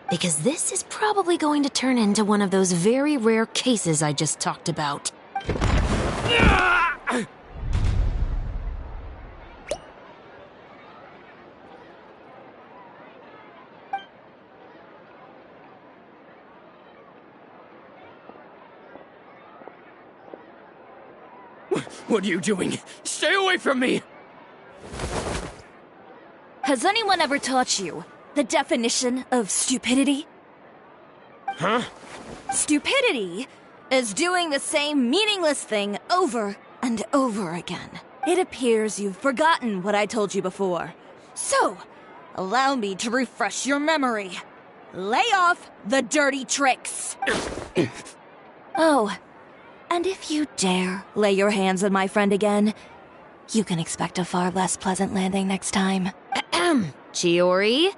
because this is probably going to turn into one of those very rare cases I just talked about.
What are you doing? Stay away from me!
Has anyone ever taught you the definition of stupidity?
Huh?
Stupidity is doing the same meaningless thing over and over again. It appears you've forgotten what I told you before. So, allow me to refresh your memory. Lay off the dirty tricks. Oh, and if you dare lay your hands on my friend again, you can expect a far less pleasant landing next time.
Ahem. Chiori?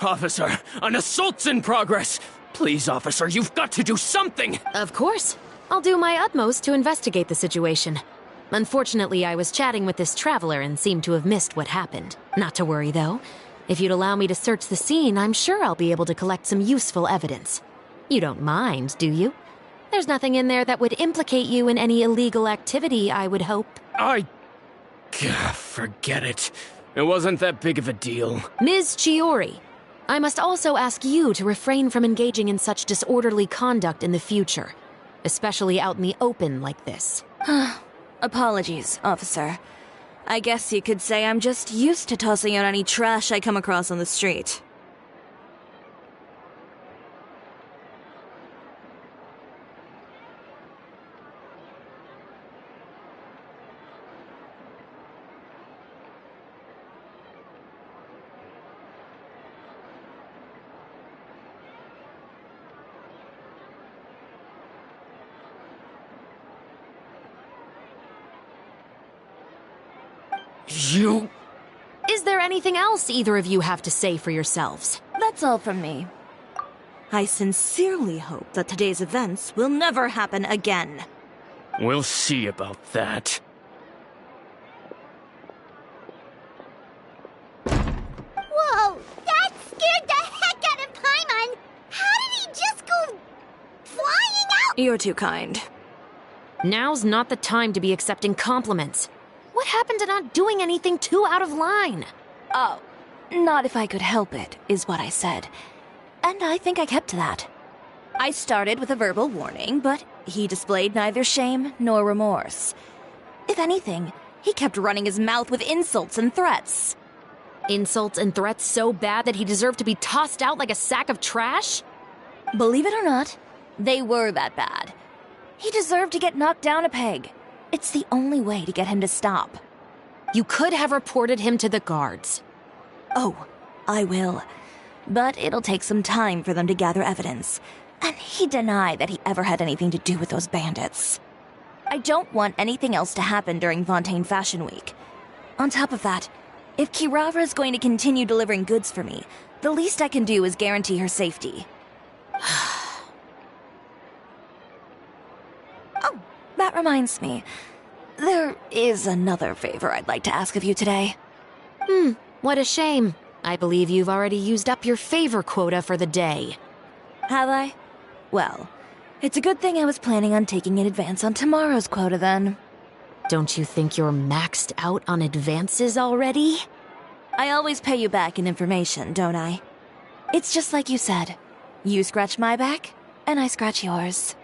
Officer, an assault's in progress! Please, officer, you've got to do something!
Of course. I'll do my utmost to investigate the situation. Unfortunately, I was chatting with this traveler and seemed to have missed what happened. Not to worry, though. If you'd allow me to search the scene, I'm sure I'll be able to collect some useful evidence. You don't mind, do you? There's nothing in there that would implicate you in any illegal activity, I would hope.
Forget it. It wasn't that big of a deal.
Ms. Chiori, I must also ask you to refrain from engaging in such disorderly conduct in the future, especially out in the open like this.
Apologies, officer. I guess you could say I'm just used to tossing out any trash I come across on the street.
You...
Is there anything else either of you have to say for yourselves?
That's all from me. I sincerely hope that today's events will never happen again.
We'll see about that.
Whoa! That scared the heck out of Paimon! How did he just go flying out?
You're too kind.
Now's not the time to be accepting compliments. What happened to not doing anything too out of line?
Oh, not if I could help it, is what I said. And I think I kept to that. I started with a verbal warning, but he displayed neither shame nor remorse. If anything, he kept running his mouth with insults and threats.
Insults and threats so bad that he deserved to be tossed out like a sack of trash?
Believe it or not, they were that bad. He deserved to get knocked down a peg. It's the only way to get him to stop.
You could have reported him to the guards.
Oh, I will. But it'll take some time for them to gather evidence. And he denied that he ever had anything to do with those bandits. I don't want anything else to happen during Fontaine Fashion Week. On top of that, if Kirara is going to continue delivering goods for me, the least I can do is guarantee her safety. Oh, that reminds me. There is another favor I'd like to ask of you today.
What a shame. I believe you've already used up your favor quota for the day.
Have I? Well, it's a good thing I was planning on taking an advance on tomorrow's quota then.
Don't you think you're maxed out on advances already?
I always pay you back in information, don't I? It's just like you said. You scratch my back, and I scratch yours.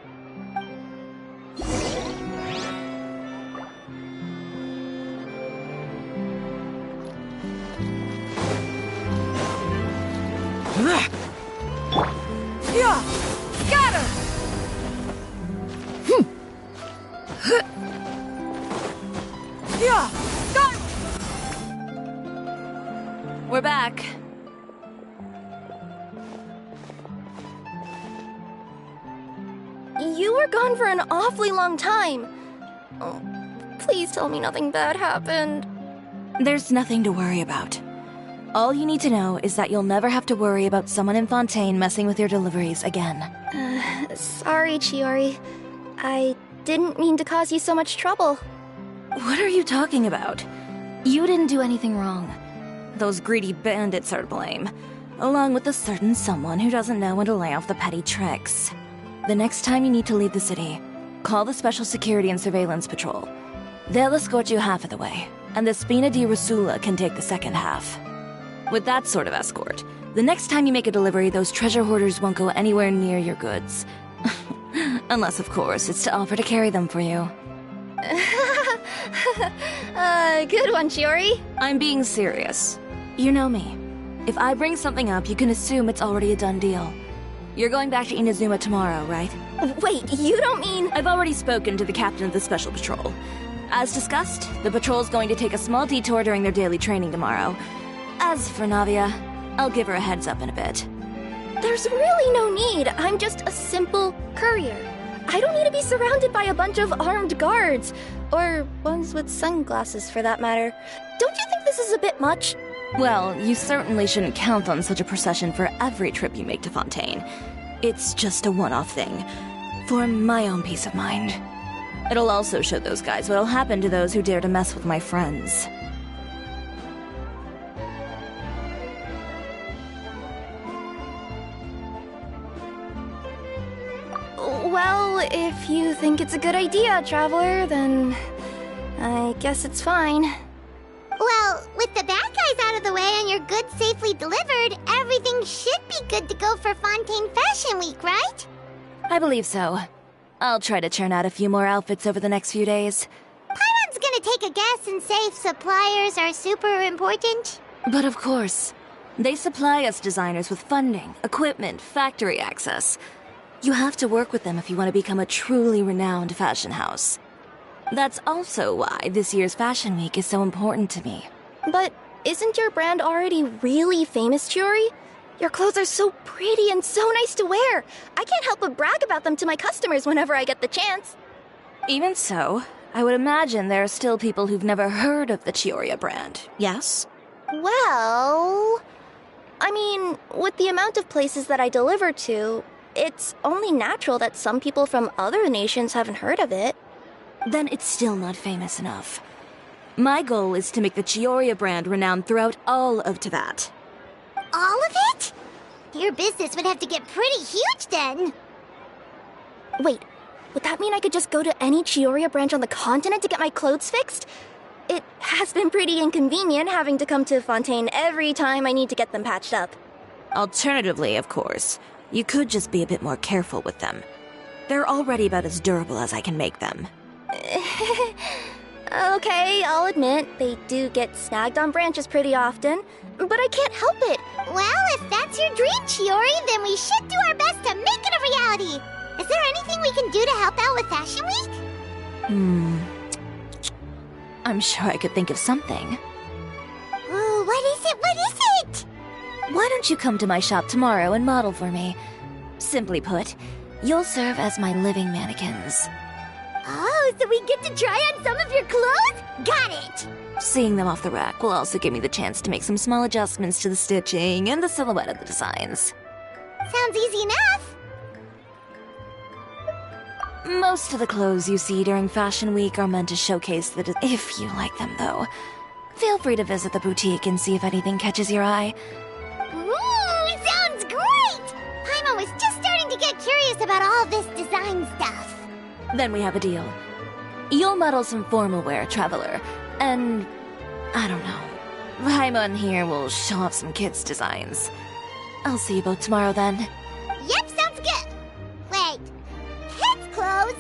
Yeah! Got her! Yeah! Got her!
We're back.
You were gone for an awfully long time. Oh, please tell me nothing bad happened.
There's nothing to worry about. All you need to know is that you'll never have to worry about someone in Fontaine messing with your deliveries again.
Sorry, Chiori. I didn't mean to cause you so much trouble.
What are you talking about? You didn't do anything wrong. those greedy bandits are to blame, along with a certain someone who doesn't know when to lay off the petty tricks. The next time you need to leave the city, call the Special Security and Surveillance Patrol. They'll escort you half of the way, and the Spina di Rasula can take the second half. With that sort of escort, the next time you make a delivery, those treasure hoarders won't go anywhere near your goods. Unless, of course, it's to offer to carry them for you.
Good one, Chiori.
I'm being serious. You know me. If I bring something up, you can assume it's already a done deal. You're going back to Inazuma tomorrow, right?
Wait, you don't mean...
I've already spoken to the captain of the Special Patrol. As discussed, the patrol's going to take a small detour during their daily training tomorrow. As for Navia, I'll give her a heads up in a bit.
There's really no need. I'm just a simple courier. I don't need to be surrounded by a bunch of armed guards. Or ones with sunglasses, for that matter. Don't you think this is a bit much?
Well, you certainly shouldn't count on such a procession for every trip you make to Fontaine. It's just a one-off thing, for my own peace of mind. It'll also show those guys what'll happen to those who dare to mess with my friends.
Well, if you think it's a good idea, Traveler, then I guess it's fine.
Well, with the bad guys out of the way and your goods safely delivered, everything should be good to go for Fontaine Fashion Week, right?
I believe so. I'll try to churn out a few more outfits over the next few days.
Paimon's gonna take a guess and say if suppliers are super important.
But of course, they supply us designers with funding, equipment, factory access. You have to work with them if you want to become a truly renowned fashion house. That's also why this year's Fashion Week is so important to me.
But isn't your brand already really famous, Chiori? Your clothes are so pretty and so nice to wear. I can't help but brag about them to my customers whenever I get the chance.
Even so, I would imagine there are still people who've never heard of the Chiori brand, yes?
Well... I mean, with the amount of places that I deliver to, it's only natural that some people from other nations haven't heard of it.
Then it's still not famous enough. My goal is to make the Chiori brand renowned throughout all of Teyvat.
All of it? Your business would have to get pretty huge then.
Wait, would that mean I could just go to any Chiori branch on the continent to get my clothes fixed? It has been pretty inconvenient having to come to Fontaine every time I need to get them patched up.
Alternatively, of course, you could just be a bit more careful with them. They're already about as durable as I can make them.
Okay, I'll admit, they do get snagged on branches pretty often, but I can't help it.
Well, if that's your dream, Chiori, then we should do our best to make it a reality. Is there anything we can do to help out with Fashion Week?
I'm sure I could think of something.
Ooh, what is it? What is it?
Why don't you come to my shop tomorrow and model for me? Simply put, you'll serve as my living mannequins.
Oh, so we get to try on some of your clothes? Got it!
Seeing them off the rack will also give me the chance to make some small adjustments to the stitching and the silhouette of the designs.
Sounds easy enough.
Most of the clothes you see during Fashion Week are meant to showcase the if you like them, though. Feel free to visit the boutique and see if anything catches your eye.
Ooh, sounds great! Paimon was just starting to get curious about all this design stuff.
Then we have a deal. You'll model some formal wear, Traveler, and... I don't know. Paimon here will show off some kids' designs. I'll see you both tomorrow then.
Yep, sounds good. Wait, kids' clothes?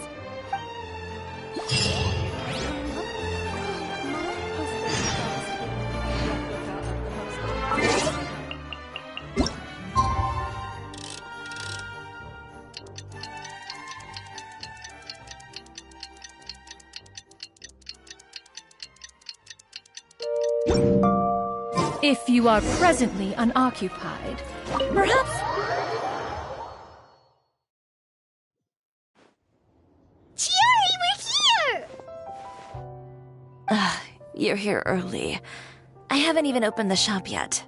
If you are presently unoccupied, perhaps...
Chiori, we're here!
You're here early. I haven't even opened the shop yet.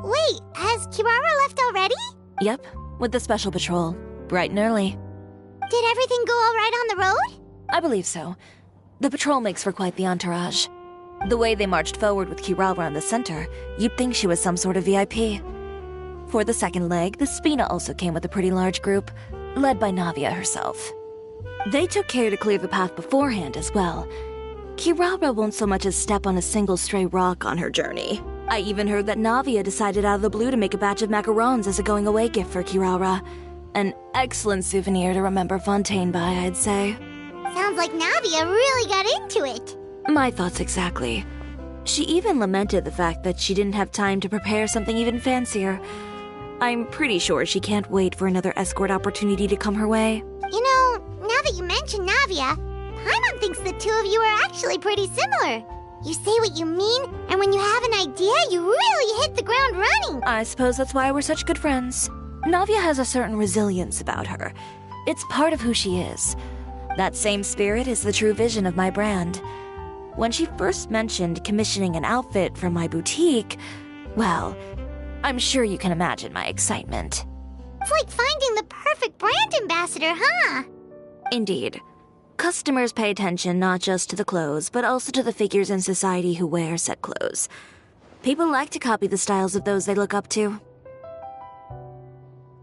Wait, has Kirara left already?
Yep, with the Special Patrol. Bright and early.
Did everything go all right on the road?
I believe so. The patrol makes for quite the entourage. The way they marched forward with Kirara in the center, you'd think she was some sort of VIP. For the second leg, the Spina also came with a pretty large group, led by Navia herself. They took care to clear the path beforehand as well. Kirara won't so much as step on a single stray rock on her journey. I even heard that Navia decided out of the blue to make a batch of macarons as a going-away gift for Kirara. An excellent souvenir to remember Fontaine by, I'd say.
Sounds like Navia really got into it.
My thoughts exactly. She even lamented the fact that she didn't have time to prepare something even fancier. I'm pretty sure she can't wait for another escort opportunity to come her way.
You know, now that you mention Navia, Paimon thinks the two of you are actually pretty similar. You say what you mean, and when you have an idea, you really hit the ground running.
I suppose that's why we're such good friends. Navia has a certain resilience about her. It's part of who she is. That same spirit is the true vision of my brand. When she first mentioned commissioning an outfit from my boutique, well, I'm sure you can imagine my excitement.
It's like finding the perfect brand ambassador, huh?
Indeed. Customers pay attention not just to the clothes, but also to the figures in society who wear said clothes. People like to copy the styles of those they look up to.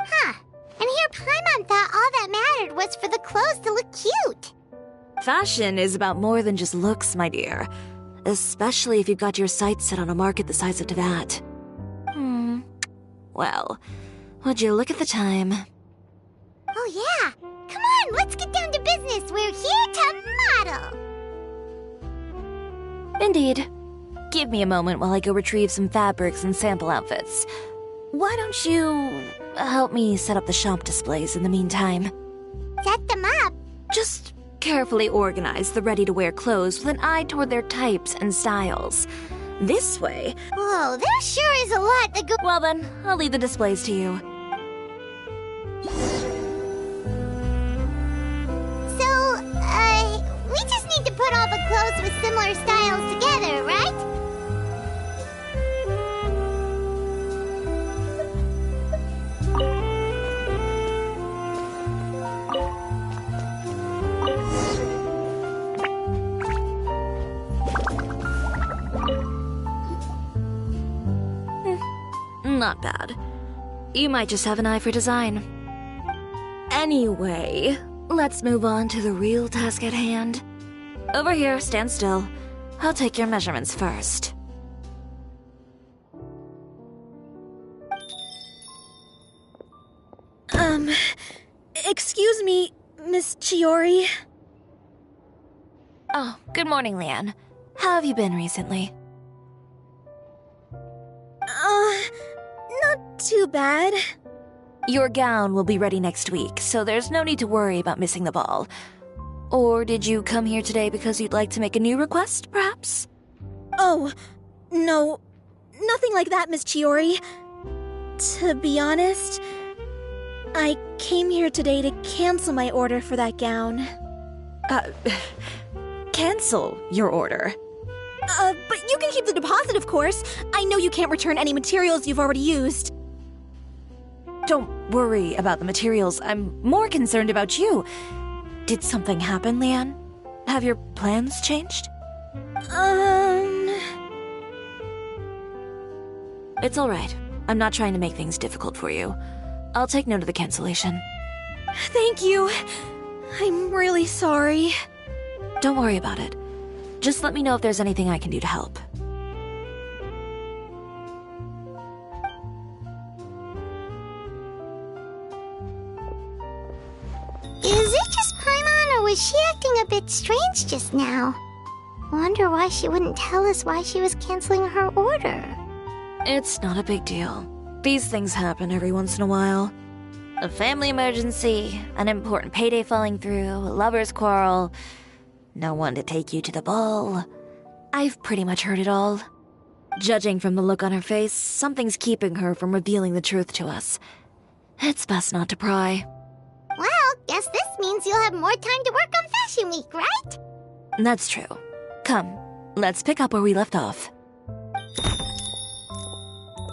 Huh. And here Paimon thought all that mattered was for the clothes to look cute.
Fashion is about more than just looks, my dear. Especially if you've got your sights set on a market the size of Teyvat. Well, would you look at the time?
Oh yeah! Come on, let's get down to business. We're here to model!
Indeed. Give me a moment while I go retrieve some fabrics and sample outfits. Why don't you help me set up the shop displays in the meantime?
Set them up?
Just carefully organize the ready-to-wear clothes with an eye toward their types and styles. This way...
Whoa, there sure is a lot that go—
Well then, I'll leave the displays to you.
So, we just need to put all the clothes with similar styles together, right?
Not bad. You might just have an eye for design. Anyway, let's move on to the real task at hand. Over here, stand still. I'll take your measurements first.
Excuse me, Miss Chiori.
Oh, good morning, Leanne. How have you been recently?
Not too bad.
Your gown will be ready next week, so there's no need to worry about missing the ball. Or did you come here today because you'd like to make a new request, perhaps?
Oh, no. Nothing like that, Miss Chiori. To be honest, I came here today to cancel my order for that gown.
Cancel your order?
But you can keep the deposit, of course. I know you can't return any materials you've already used.
Don't worry about the materials. I'm more concerned about you. Did something happen, Leanne? Have your plans changed? It's alright. I'm not trying to make things difficult for you. I'll take note of the cancellation.
Thank you. I'm really sorry.
Don't worry about it. Just let me know if there's anything I can do to help.
Is it just Paimon, or was she acting a bit strange just now? Wonder why she wouldn't tell us why she was canceling her order.
It's not a big deal. These things happen every once in a while. A family emergency, an important payday falling through, a lover's quarrel, no one to take you to the ball. I've pretty much heard it all. Judging from the look on her face, something's keeping her from revealing the truth to us. It's best not to pry.
Well, guess this means you'll have more time to work on Fashion Week, right?
That's true. Come, let's pick up where we left off.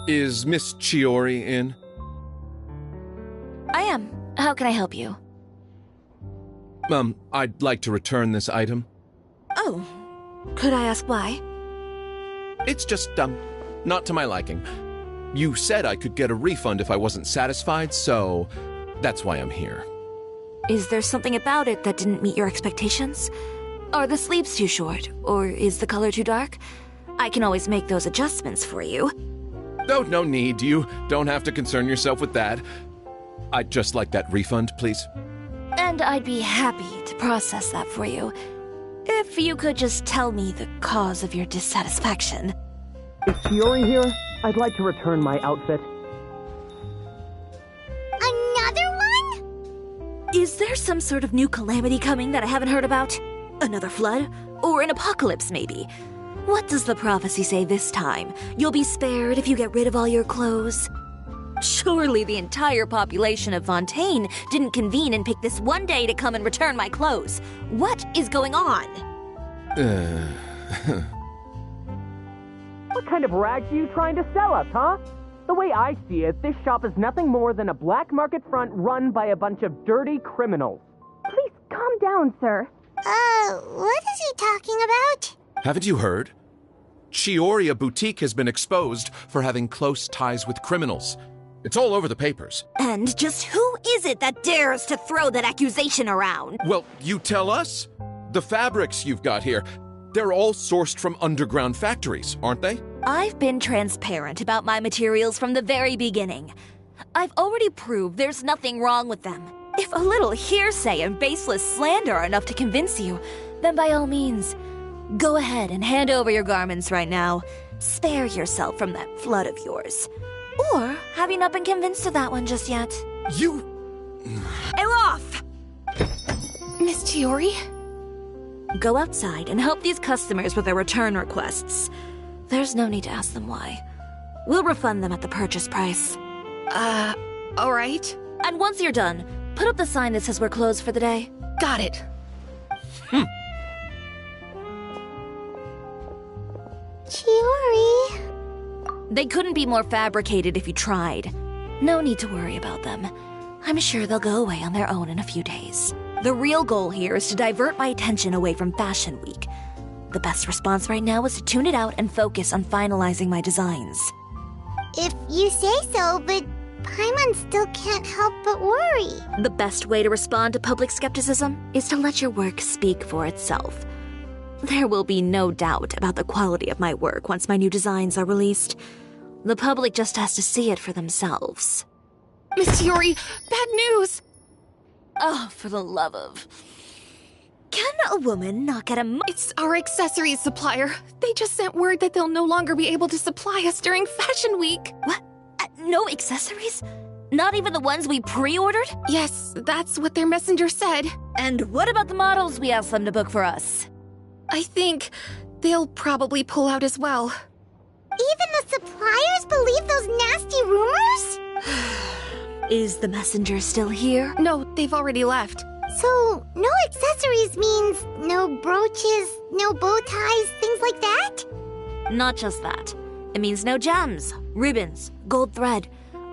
Is Miss Chiori in?
I am. How can I help you?
I'd like to return this item.
Oh. Could I ask why?
It's just, not to my liking. You said I could get a refund if I wasn't satisfied, so that's why I'm here.
Is there something about it that didn't meet your expectations? Are the sleeves too short, or is the color too dark? I can always make those adjustments for you.
Oh, no need. You don't have to concern yourself with that. I'd just like that refund, please.
And I'd be happy to process that for you. If you could just tell me the cause of your dissatisfaction.
Is Chiori here? I'd like to return my outfit.
Another one?
Is there some sort of new calamity coming that I haven't heard about? Another flood? Or an apocalypse, maybe? What does the prophecy say this time? You'll be spared if you get rid of all your clothes? Surely the entire population of Fontaine didn't convene and pick this one day to come and return my clothes. What is going on?
What kind of rags are you trying to sell us, huh? The way I see it, this shop is nothing more than a black market front run by a bunch of dirty criminals.
Please calm down, sir.
What is he talking about?
Haven't you heard? Chiori Boutique has been exposed for having close ties with criminals. It's all over the papers.
And just who is it that dares to throw that accusation around?
Well, you tell us. The fabrics you've got here, they're all sourced from underground factories, aren't they?
I've been transparent about my materials from the very beginning. I've already proved there's nothing wrong with them. If a little hearsay and baseless slander are enough to convince you, then by all means, go ahead and hand over your garments right now. Spare yourself from that flood of yours. Or have you not been convinced of that one just yet?
You...
Elof!
Miss Chiori?
Go outside and help these customers with their return requests. There's no need to ask them why. We'll refund them at the purchase price.
Alright.
And once you're done, put up the sign that says we're closed for the day.
Got it.
Chiori.
They couldn't be more fabricated if you tried. No need to worry about them. I'm sure they'll go away on their own in a few days. The real goal here is to divert my attention away from Fashion Week. The best response right now is to tune it out and focus on finalizing my designs.
If you say so, but Paimon still can't help but worry.
The best way to respond to public skepticism is to let your work speak for itself. There will be no doubt about the quality of my work once my new designs are released. The public just has to see it for themselves.
Miss Chiori, bad news!
Oh, for the love of... Can a woman not get a...
It's our accessories supplier. They just sent word that they'll no longer be able to supply us during Fashion Week.
What? No accessories? Not even the ones we pre-ordered?
Yes, that's what their messenger said.
And what about the models we asked them to book for us?
I think they'll probably pull out as well.
Even the suppliers believe those nasty rumors?
Is the messenger still here?
No, they've already left.
So, no accessories means no brooches, no bow ties, things like that?
Not just that. It means no gems, ribbons, gold thread,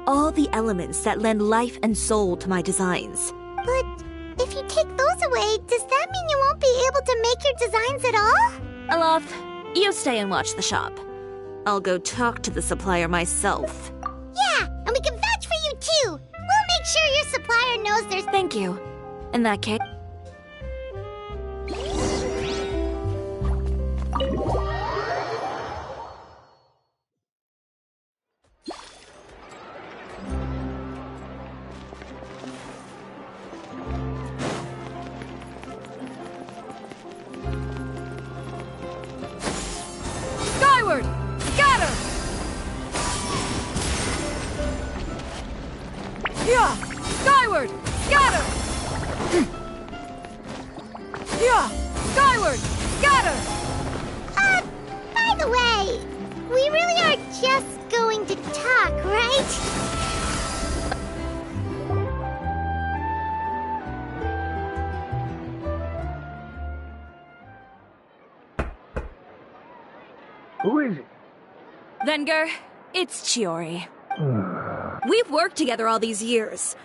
all the elements that lend life and soul to my designs.
But if you take those away, does that mean you won't be able to make your designs at all?
Alof, you stay and watch the shop. I'll go talk to the supplier myself.
Yeah, and we can vouch for you too. We'll make sure your supplier knows there's...
Thank you. In that case...
Skyward! Scatter! Yeah! Skyward! Scatter! Yeah! Skyward! Scatter!
By the way, we really are just going to talk, right?
Who is it?
Venger, it's Chiori. We've worked together all these years.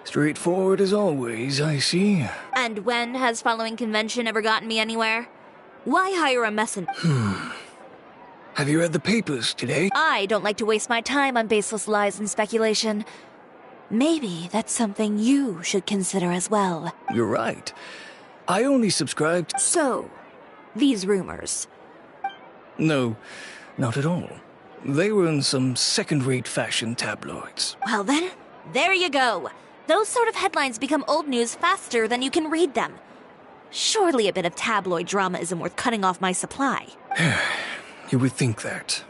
Straightforward as always, I see.
And And when has following convention ever gotten me anywhere? Why hire a messenger?
Have you read the papers today?
I don't like to waste my time on baseless lies and speculation. Maybe that's something you should consider as well.
You're right. I only subscribed.
So, these rumors.
No, not at all. They were in some second-rate fashion tabloids.
Well then, there you go. Those sort of headlines become old news faster than you can read them. Surely a bit of tabloid drama isn't worth cutting off my supply.
You would think that.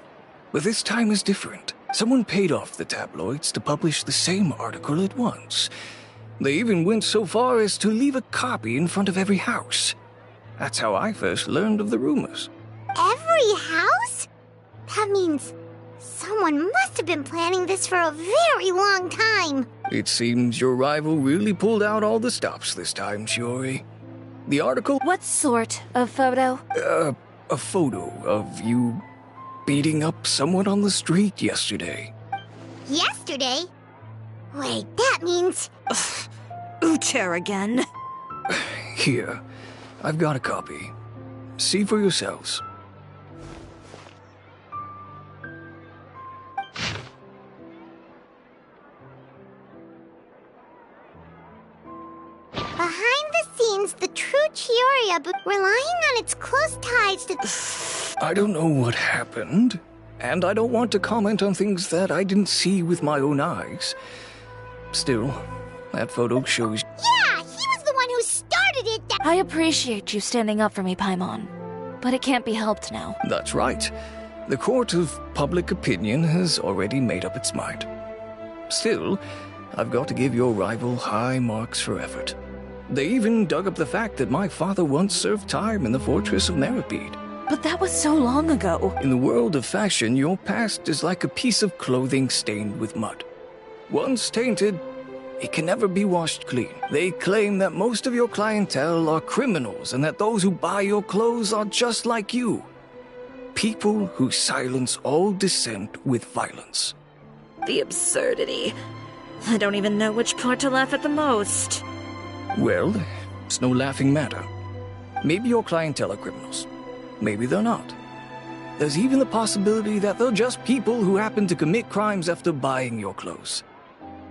But this time is different. Someone paid off the tabloids to publish the same article at once. They even went so far as to leave a copy in front of every house. That's how I first learned of the rumors.
Every house? That means someone must have been planning this for a very long time.
It seems your rival really pulled out all the stops this time, Shiori. The article?
What sort of photo?
A photo of you beating up someone on the street yesterday.
Yesterday? Wait, that means...
Ucher again.
Here, I've got a copy. See for yourselves.
Behind the scenes, the true Chiyoria, but relying on its close ties to...
I don't know what happened, and I don't want to comment on things that I didn't see with my own eyes. Still, that photo shows...
Yeah, he was the one who started it!
I appreciate you standing up for me, Paimon. But it can't be helped now.
That's right. The court of public opinion has already made up its mind. Still, I've got to give your rival high marks for effort. They even dug up the fact that my father once served time in the fortress of Meripede.
But that was so long ago.
In the world of fashion, your past is like a piece of clothing stained with mud. Once tainted, it can never be washed clean. They claim that most of your clientele are criminals and that those who buy your clothes are just like you. People who silence all dissent with violence.
The absurdity. I don't even know which part to laugh at the most.
Well, it's no laughing matter. Maybe your clientele are criminals. Maybe they're not. There's even the possibility that they're just people who happen to commit crimes after buying your clothes.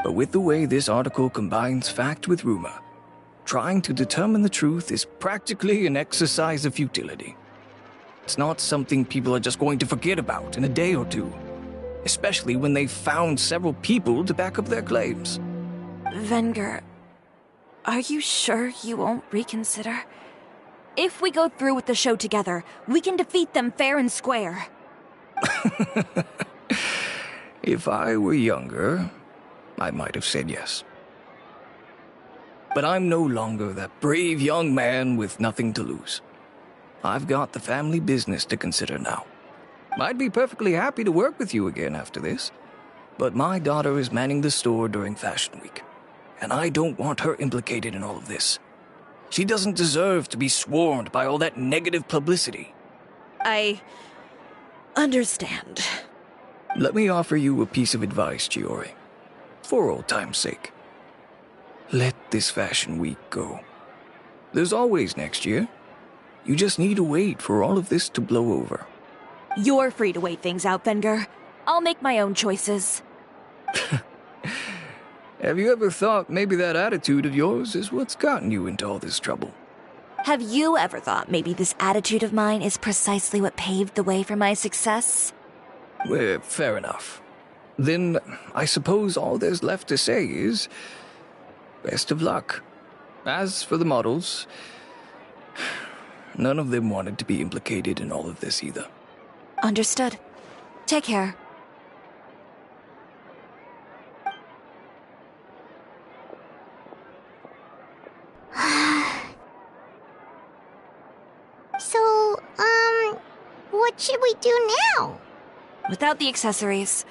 But with the way this article combines fact with rumor, trying to determine the truth is practically an exercise of futility. It's not something people are just going to forget about in a day or two, especially when they've found several people to back up their claims.
Venger, are you sure you won't reconsider? If we go through with the show together, we can defeat them fair and square.
If I were younger, I might have said yes. But I'm no longer that brave young man with nothing to lose. I've got the family business to consider now. I'd be perfectly happy to work with you again after this, but my daughter is manning the store during Fashion Week, and I don't want her implicated in all of this. She doesn't deserve to be swarmed by all that negative publicity.
I understand.
Let me offer you a piece of advice, Chiori. For old time's sake. Let this Fashion Week go. There's always next year. You just need to wait for all of this to blow over.
You're free to wait things out, Venger. I'll make my own choices.
Have you ever thought maybe that attitude of yours is what's gotten you into all this trouble?
Have you ever thought maybe this attitude of mine is precisely what paved the way for my success?
Well, fair enough. Then I suppose all there's left to say is... best of luck. As for the models... none of them wanted to be implicated in all of this either.
Understood. Take care.
So, what should we do now?
Without the accessories,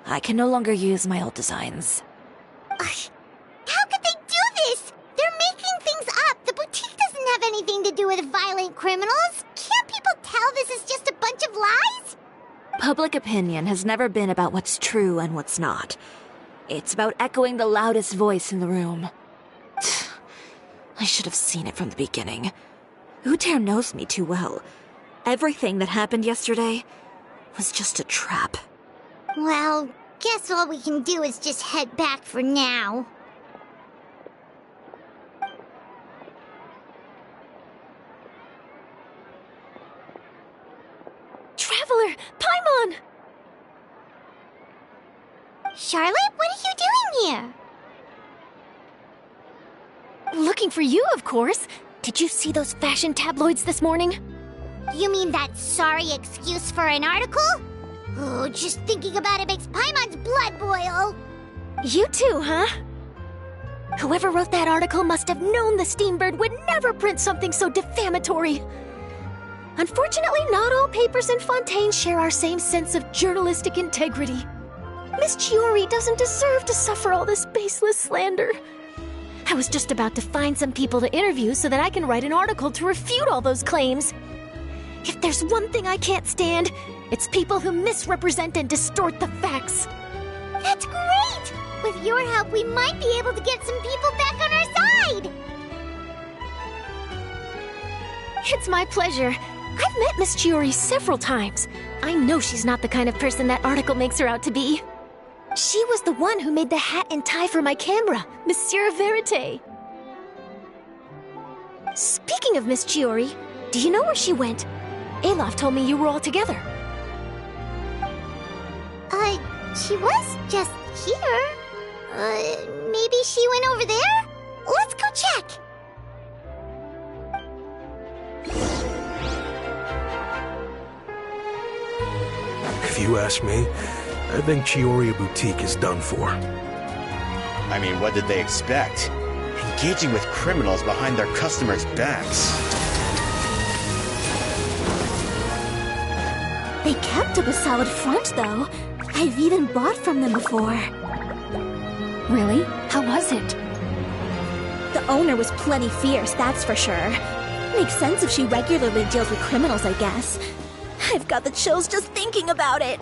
I can no longer use my old designs.
How could they do this? They're making things up. The boutique doesn't have anything to do with violent criminals. Can't people tell this is just a bunch of lies?
Public opinion has never been about what's true and what's not. It's about echoing the loudest voice in the room. I should have seen it from the beginning. Utair knows me too well. Everything that happened yesterday was just a trap.
Well, guess all we can do is just head back for now.
Traveler! Paimon!
Charlotte, what are you doing here?
Looking for you, of course. Did you see those fashion tabloids this morning?
You mean that sorry excuse for an article? Oh, just thinking about it makes Paimon's blood boil.
You too, huh? Whoever wrote that article must have known the Steambird would never print something so defamatory. Unfortunately, not all papers in Fontaine share our same sense of journalistic integrity. Miss Chiori doesn't deserve to suffer all this baseless slander. I was just about to find some people to interview so that I can write an article to refute all those claims. If there's one thing I can't stand, it's people who misrepresent and distort the facts.
That's great! With your help, we might be able to get some people back on our side!
It's my pleasure. I've met Miss Chiori several times. I know she's not the kind of person that article makes her out to be. She was the one who made the hat and tie for my camera, Monsieur Verite. Speaking of Miss Chiori, do you know where she went? Alof told me you were all together.
She was just here. Maybe she went over there? Let's go check.
If you ask me, I think Chiori Boutique is done for.
I mean, what did they expect? Engaging with criminals behind their customers' backs.
They kept up a solid front, though. I've even bought from them before.
Really? How was it?
The owner was plenty fierce, that's for sure. Makes sense if she regularly deals with criminals, I guess. I've got the chills just thinking about it.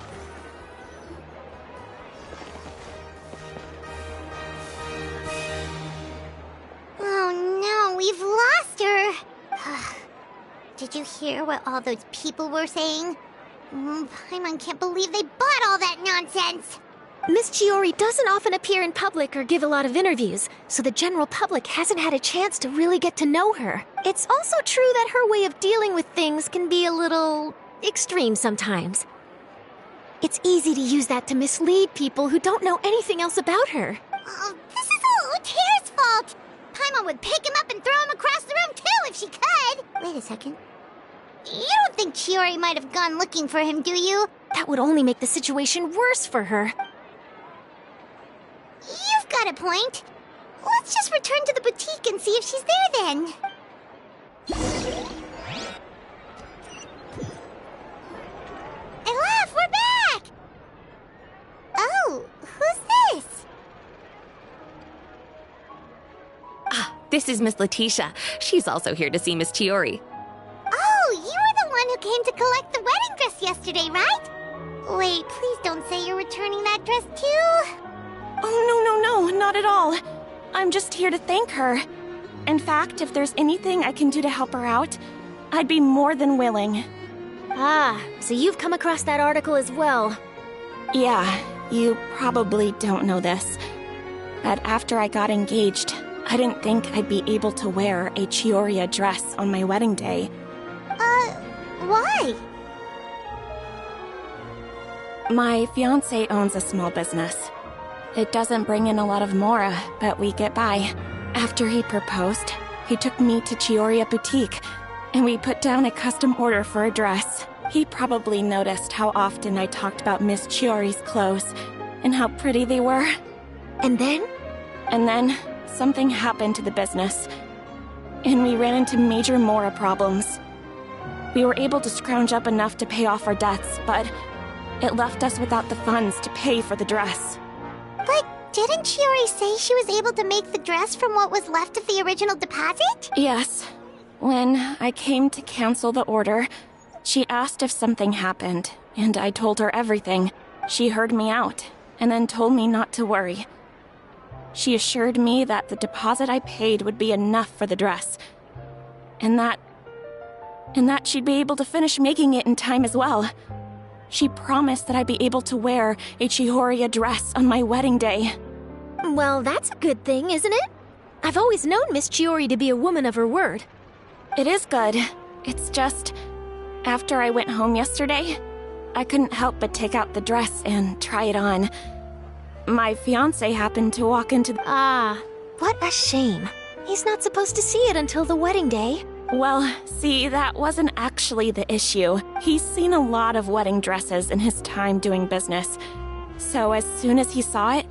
Oh no, we've lost her. Did you hear what all those people were saying? Paimon can't believe they bought all that nonsense.
Miss Chiori doesn't often appear in public or give a lot of interviews, so the general public hasn't had a chance to really get to know her. It's also true that her way of dealing with things can be a little extreme sometimes. It's easy to use that to mislead people who don't know anything else about her.
Oh, this is all Utair's fault. Paimon would pick him up and throw him across the room too if she could. Wait a second. You don't think Chiori might have gone looking for him, do you?
That would only make the situation worse for her.
You've got a point. Let's just return to the boutique and see if she's there then. Alof, we're back! Oh, who's this?
Ah, this is Miss Letitia. She's also here to see Miss Chiori.
Oh, you were the one who came to collect the wedding dress yesterday, right? Wait, please don't say you're returning that dress too.
Oh, no, not at all. I'm just here to thank her. In fact, if there's anything I can do to help her out, I'd be more than willing.
Ah, so you've come across that article as well.
Yeah, you probably don't know this, but after I got engaged, I didn't think I'd be able to wear a Chioria dress on my wedding day.
Why?
My fiancé owns a small business. It doesn't bring in a lot of mora, but we get by. After he proposed, he took me to Chioria Boutique, and we put down a custom order for a dress. He probably noticed how often I talked about Miss Chiori's clothes, and how pretty they were.
And then?
And then, something happened to the business, and we ran into major mora problems. We were able to scrounge up enough to pay off our debts, but it left us without the funds to pay for the dress.
But didn't Chiori say she was able to make the dress from what was left of the original deposit?
Yes. When I came to cancel the order, she asked if something happened, and I told her everything. She heard me out, and then told me not to worry. She assured me that the deposit I paid would be enough for the dress. And that she'd be able to finish making it in time as well. She promised that I'd be able to wear a Chihoria dress on my wedding day.
Well, that's a good thing, isn't it? I've always known Miss Chiori to be a woman of her word.
It is good. It's just, after I went home yesterday, I couldn't help but take out the dress and try it on. My fiancé happened to walk into the—
Ah, what a shame. He's not supposed to see it until the wedding day.
Well, see, that wasn't actually the issue. He's seen a lot of wedding dresses in his time doing business. So as soon as he saw it,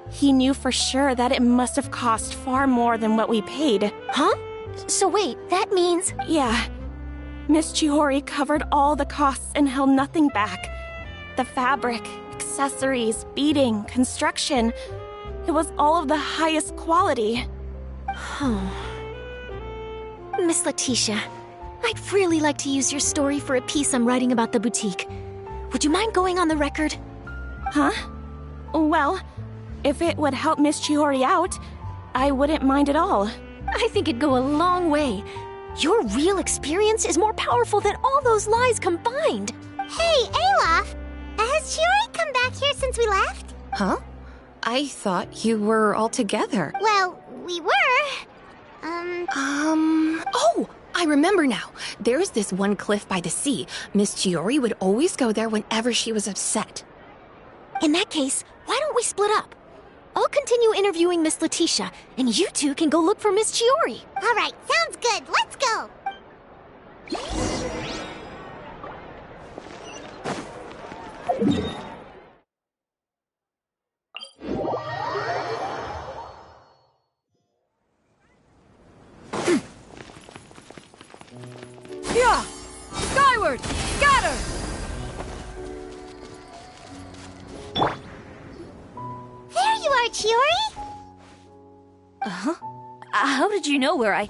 he knew for sure that it must have cost far more than what we paid.
Huh? So wait, that means—
Yeah. Miss Chihori covered all the costs and held nothing back. The fabric, accessories, beading, construction. It was all of the highest quality.
Miss Letitia, I'd really like to use your story for a piece I'm writing about the boutique. Would you mind going on the record?
Huh? Well, if it would help Miss Chihori out, I wouldn't mind at all.
I think it'd go a long way. Your real experience is more powerful than all those lies combined.
Hey, Olaf! Has Chiori come back here since we left?
Huh? I thought you were all together.
Well, we were.
Oh, I remember now. There's this one cliff by the sea. Miss Chiori would always go there whenever she was upset.
In that case, why don't we split up? I'll continue interviewing Miss Letitia, and you two can go look for Miss Chiori.
All right, sounds good. Let's go.
Yeah! Skyward! Scatter!
There you are, Chiori!
Uh-huh. How did you know where I...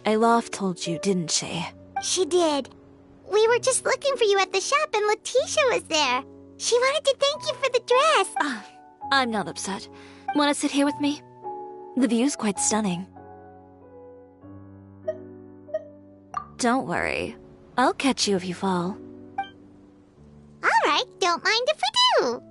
Alof told you, didn't she?
She did. We were just looking for you at the shop and Letitia was there. She wanted to thank you for the dress.
I'm not upset. Want to sit here with me? The view's quite stunning. Don't worry. I'll catch you if you fall.
All right, don't mind if we do.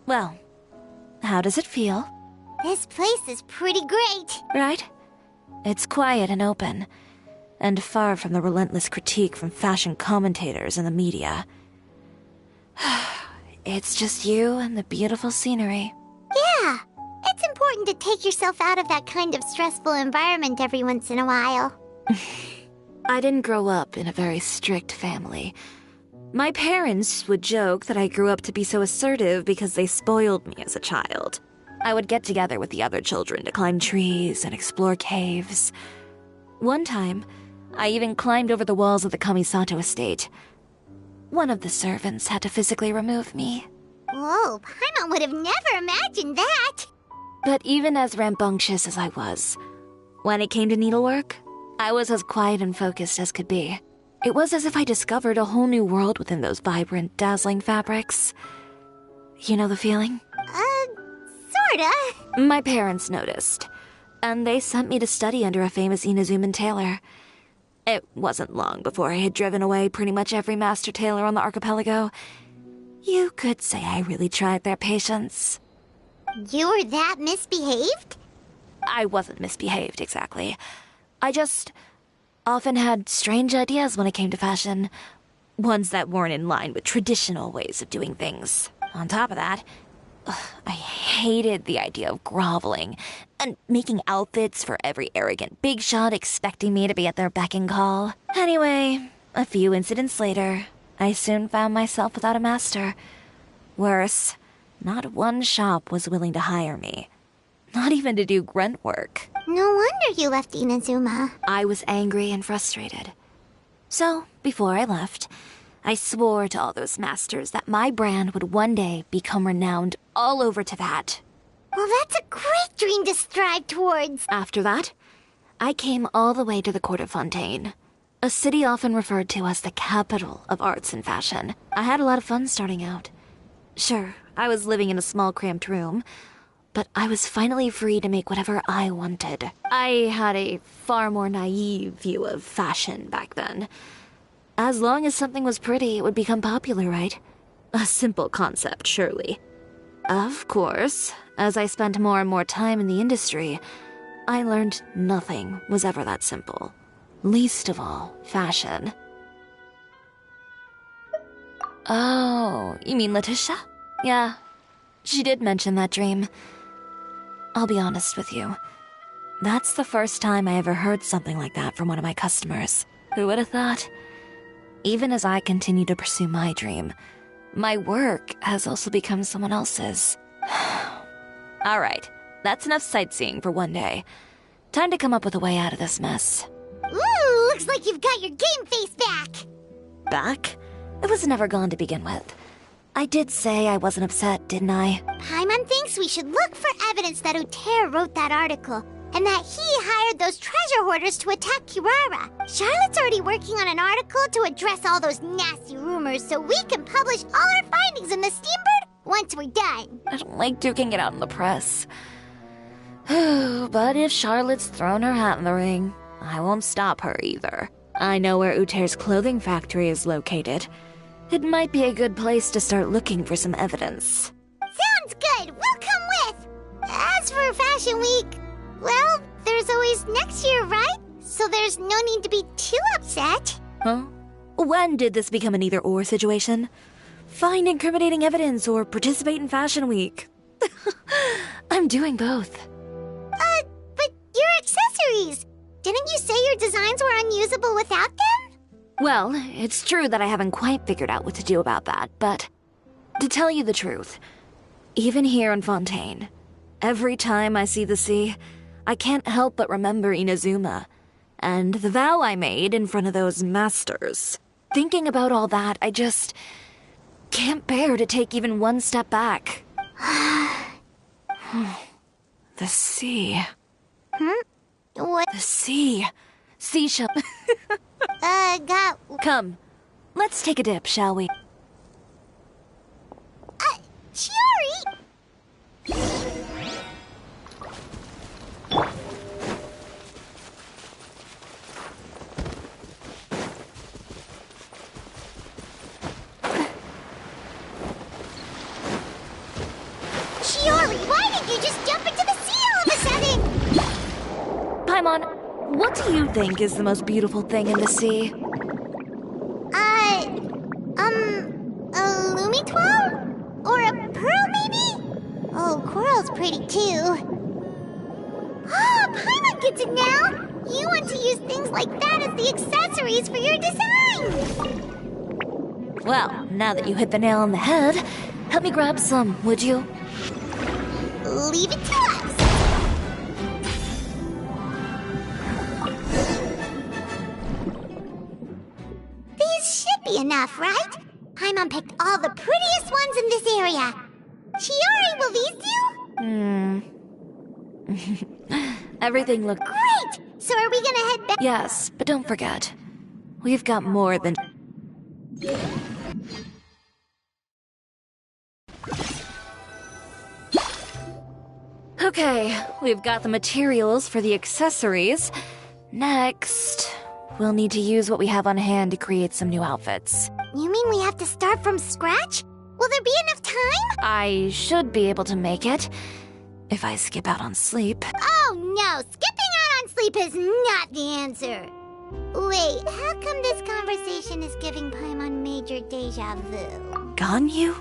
Well, how does it feel?
This place is pretty great.
Right? It's quiet and open, and far from the relentless critique from fashion commentators and the media. It's just you and the beautiful scenery.
Yeah, it's important to take yourself out of that kind of stressful environment every once in a while.
I didn't grow up in a very strict family. My parents would joke that I grew up to be so assertive because they spoiled me as a child. I would get together with the other children to climb trees and explore caves. One time, I even climbed over the walls of the Kamisato estate. One of the servants had to physically remove me.
Whoa, Paimon would have never imagined that.
But even as rambunctious as I was, when it came to needlework, I was as quiet and focused as could be. It was as if I discovered a whole new world within those vibrant, dazzling fabrics. You know the feeling?
Sorta.
My parents noticed, and they sent me to study under a famous Inazuman tailor. It wasn't long before I had driven away pretty much every master tailor on the archipelago. You could say I really tried their patience.
You were that misbehaved?
I wasn't misbehaved, exactly. I just often had strange ideas when it came to fashion. Ones that weren't in line with traditional ways of doing things. On top of that, I hated the idea of groveling and making outfits for every arrogant big shot expecting me to be at their beck and call. Anyway, a few incidents later, I soon found myself without a master. Worse, not one shop was willing to hire me. Not even to do grunt work.
No wonder you left Inazuma.
I was angry and frustrated. So, before I left, I swore to all those masters that my brand would one day become renowned all over to that.
Well, that's a great dream to strive towards.
After that, I came all the way to the court of Fontaine, a city often referred to as the capital of arts and fashion. I had a lot of fun starting out. Sure, I was living in a small cramped room, but I was finally free to make whatever I wanted. I had a far more naive view of fashion back then. As long as something was pretty, it would become popular, right? A simple concept, surely. Of course, as I spent more and more time in the industry, I learned nothing was ever that simple. Least of all, fashion. Oh, you mean Letitia? Yeah, she did mention that dream. I'll be honest with you. That's the first time I ever heard something like that from one of my customers. Who would have thought? Even as I continue to pursue my dream, my work has also become someone else's. Alright, that's enough sightseeing for one day. Time to come up with a way out of this mess.
Ooh, looks like you've got your game face back!
Back? It was never gone to begin with. I did say I wasn't upset, didn't I?
Paimon thinks we should look for evidence that Uter wrote that article, and that he hired those treasure hoarders to attack Kirara. Charlotte's already working on an article to address all those nasty rumors so we can publish all our findings in the Steambird once we're done.
I don't like duking it out in the press. But if Charlotte's thrown her hat in the ring, I won't stop her either. I know where Uter's clothing factory is located. It might be a good place to start looking for some evidence.
Sounds good! We'll come with! As for Fashion Week, well, there's always next year, right? So there's no need to be too upset.
Huh? When did this become an either-or situation? Find incriminating evidence or participate in Fashion Week. I'm doing both.
But your accessories! Didn't you say your designs were unusable without them?
Well, it's true that I haven't quite figured out what to do about that, but to tell you the truth, even here in Fontaine, every time I see the sea, I can't help but remember Inazuma, and the vow I made in front of those masters. Thinking about all that, I just can't bear to take even one step back. The sea.
What?
The sea. Seashell. Come, let's take a dip, shall we?
Chiori! Chiori, why did you just jump into the sea all of a sudden?
Paimon, what do you think is the most beautiful thing in the sea?
A Lumitwal? Or a pearl, maybe? Oh, coral's pretty too. Ah, Paimon gets it now! You want to use things like that as the accessories for your designs!
Well, now that you hit the nail on the head, help me grab some, would you?
Leave it to us! These should be enough, right? Paimon picked all the prettiest ones in this area. Chiori, will these do?
Everything looked
great! So are we gonna head back?
Yes, but don't forget, we've got more than... Okay, we've got the materials for the accessories. Next, we'll need to use what we have on hand to create some new outfits.
You mean we have to start from scratch? Will there be enough time?
I should be able to make it, if I skip out on sleep.
Oh no, skipping out on sleep is not the answer. Wait, how come this conversation is giving Paimon major deja vu?
Ganyu?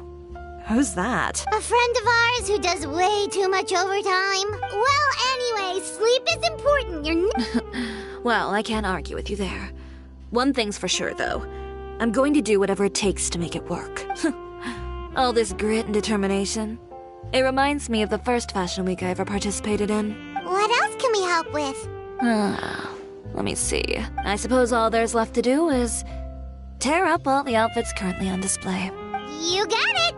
Who's that?
A friend of ours who does way too much overtime. Well, anyway, sleep is important. You're
Well, I can't argue with you there. One thing's for sure, though. I'm going to do whatever it takes to make it work. All this grit and determination. It reminds me of the first Fashion Week I ever participated in.
What else can we help with?
Let me see. I suppose all there's left to do is tear up all the outfits currently on display.
You got it!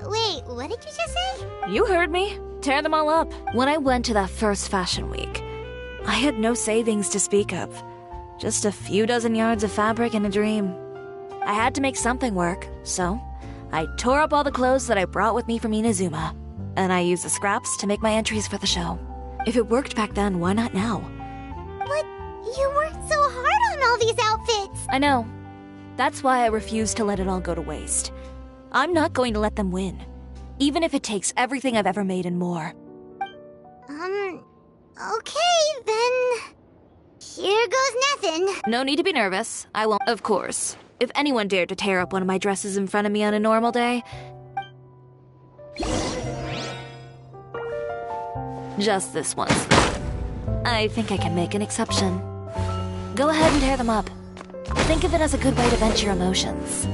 Wait, What did you just say?
You heard me. Tear them all up. When I went to that first fashion week, I had no savings to speak of. Just a few dozen yards of fabric and a dream. I had to make something work, so I tore up all the clothes that I brought with me from Inazuma, and I used the scraps to make my entries for the show. If it worked back then, why not now?
But you worked so hard on all these outfits!
I know. That's why I refuse to let it all go to waste. I'm not going to let them win, even if it takes everything I've ever made and more.
Okay, then... Here goes nothing.
No need to be nervous. I won't, of course. If anyone dared to tear up one of my dresses in front of me on a normal day... Just this once. I think I can make an exception. Go ahead and tear them up. Think of it as a good way to vent your emotions.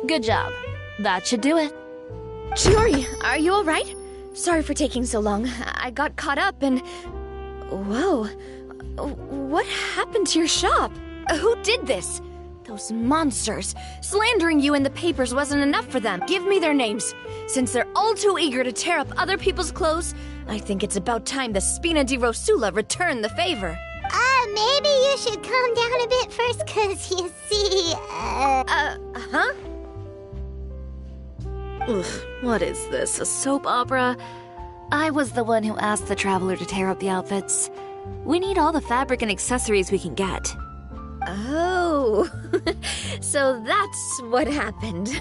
Good job. That should do it.
Chiori, are you alright? Sorry for taking so long. I got caught up and... Whoa. What happened to your shop? Who did this? Those monsters. Slandering you in the papers wasn't enough for them. Give me their names. Since they're all too eager to tear up other people's clothes, I think it's about time the Spina di Rosula return the favor.
Maybe you should calm down a bit first, 'cause you see,
Huh?
Oof, what is this, a soap opera? I was the one who asked the traveler to tear up the outfits. We need all the fabric and accessories we can get.
Oh, so that's what happened.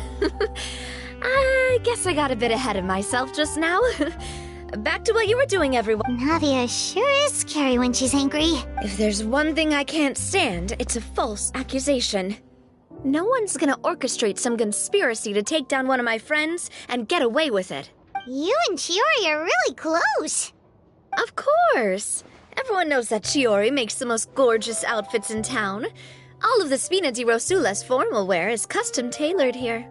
I guess I got a bit ahead of myself just now. Back to what you were doing, everyone.
Navia sure is scary when she's angry.
If there's one thing I can't stand, it's a false accusation. No one's gonna orchestrate some conspiracy to take down one of my friends and get away with it.
You and Chiori are really close.
Of course. Everyone knows that Chiori makes the most gorgeous outfits in town. All of the Spina di Rosula's formal wear is custom tailored here.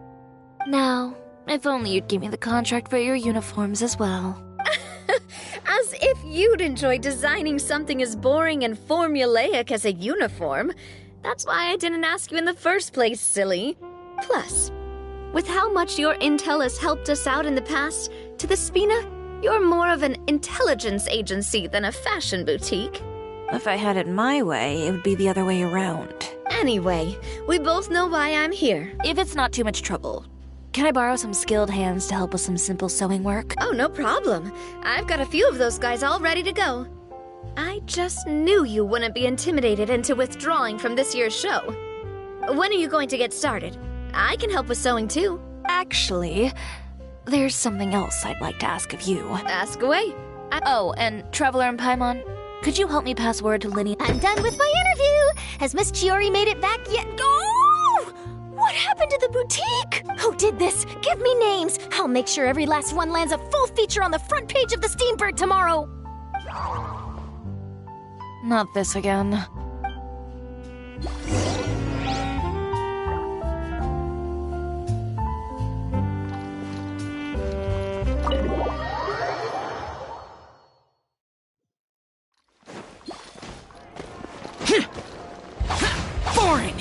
Now, if only you'd give me the contract for your uniforms as well.
As if you'd enjoy designing something as boring and formulaic as a uniform. That's why I didn't ask you in the first place, silly. Plus, with how much your intel has helped us out in the past, to the Spina, you're more of an intelligence agency than a fashion boutique.
If I had it my way, it would be the other way around.
Anyway, we both know why I'm here.
If it's not too much trouble, can I borrow some skilled hands to help with some simple sewing work?
Oh, no problem. I've got a few of those guys all ready to go. I just knew you wouldn't be intimidated into withdrawing from this year's show. When are you going to get started? I can help with sewing too.
Actually, there's something else I'd like to ask of you.
Ask away.
Oh, and Traveler and Paimon, could you help me pass word to Linny?
I'm done with my interview! Has Miss Chiori made it back yet? Oh! What happened to the boutique? Who did this? Give me names! I'll make sure every last one lands a full feature on the front page of the Steambird tomorrow!
Not this again.
Boring!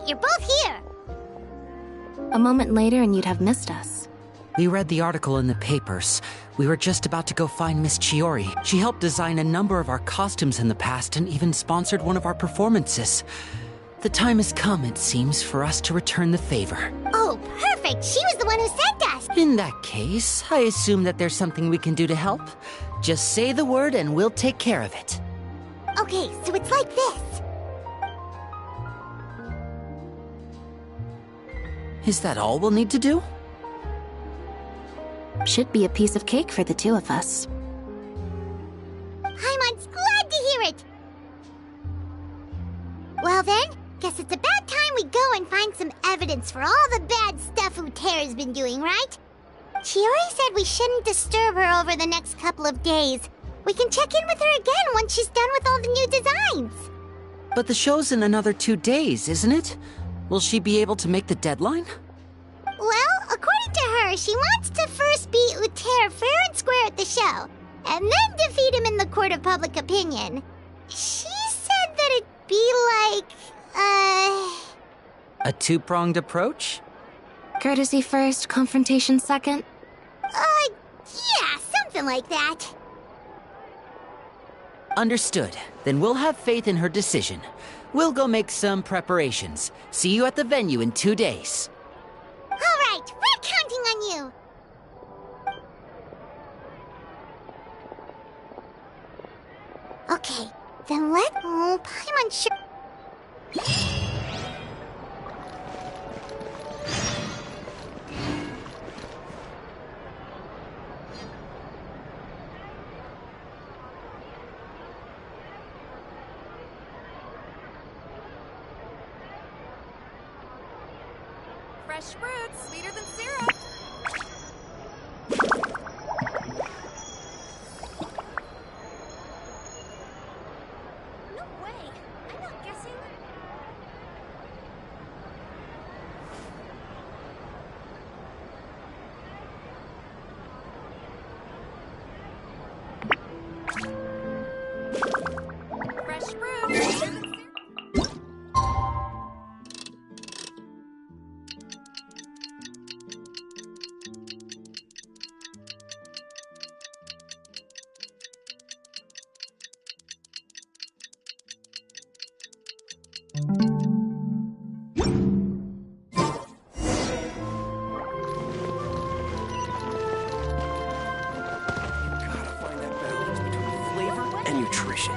You're both here!
A moment later and you'd have missed us.
We read the article in the papers. We were just about to go find Miss Chiori. She helped design a number of our costumes in the past and even sponsored one of our performances. The time has come, it seems, for us to return the favor.
Oh, perfect! She was the one who sent us!
In that case, I assume that there's something we can do to help. Just say the word and we'll take care of it.
Okay, so it's like this.
Is that all we'll need to do?
Should be a piece of cake for the two of us.
Paimon's glad to hear it. Well then, guess it's about time we go and find some evidence for all the bad stuff Uterra's been doing, right? Chiori said we shouldn't disturb her over the next couple of days. We can check in with her again once she's done with all the new designs.
But the show's in another 2 days, isn't it? Will she be able to make the deadline?
Well, according to her, she wants to first beat Uter fair and square at the show, and then defeat him in the court of public opinion. She said that it'd be like,
A two-pronged approach?
Courtesy first, confrontation second?
Yeah, something like that.
Understood. Then we'll have faith in her decision. We'll go make some preparations. See you at the venue in 2 days.
All right, we're counting on you. Okay, then Paimon sure...
Fresh fruits, sweeter than syrup.
No way. I'm not guessing.
Fresh fruits, sweeter than syrup.
And nutrition.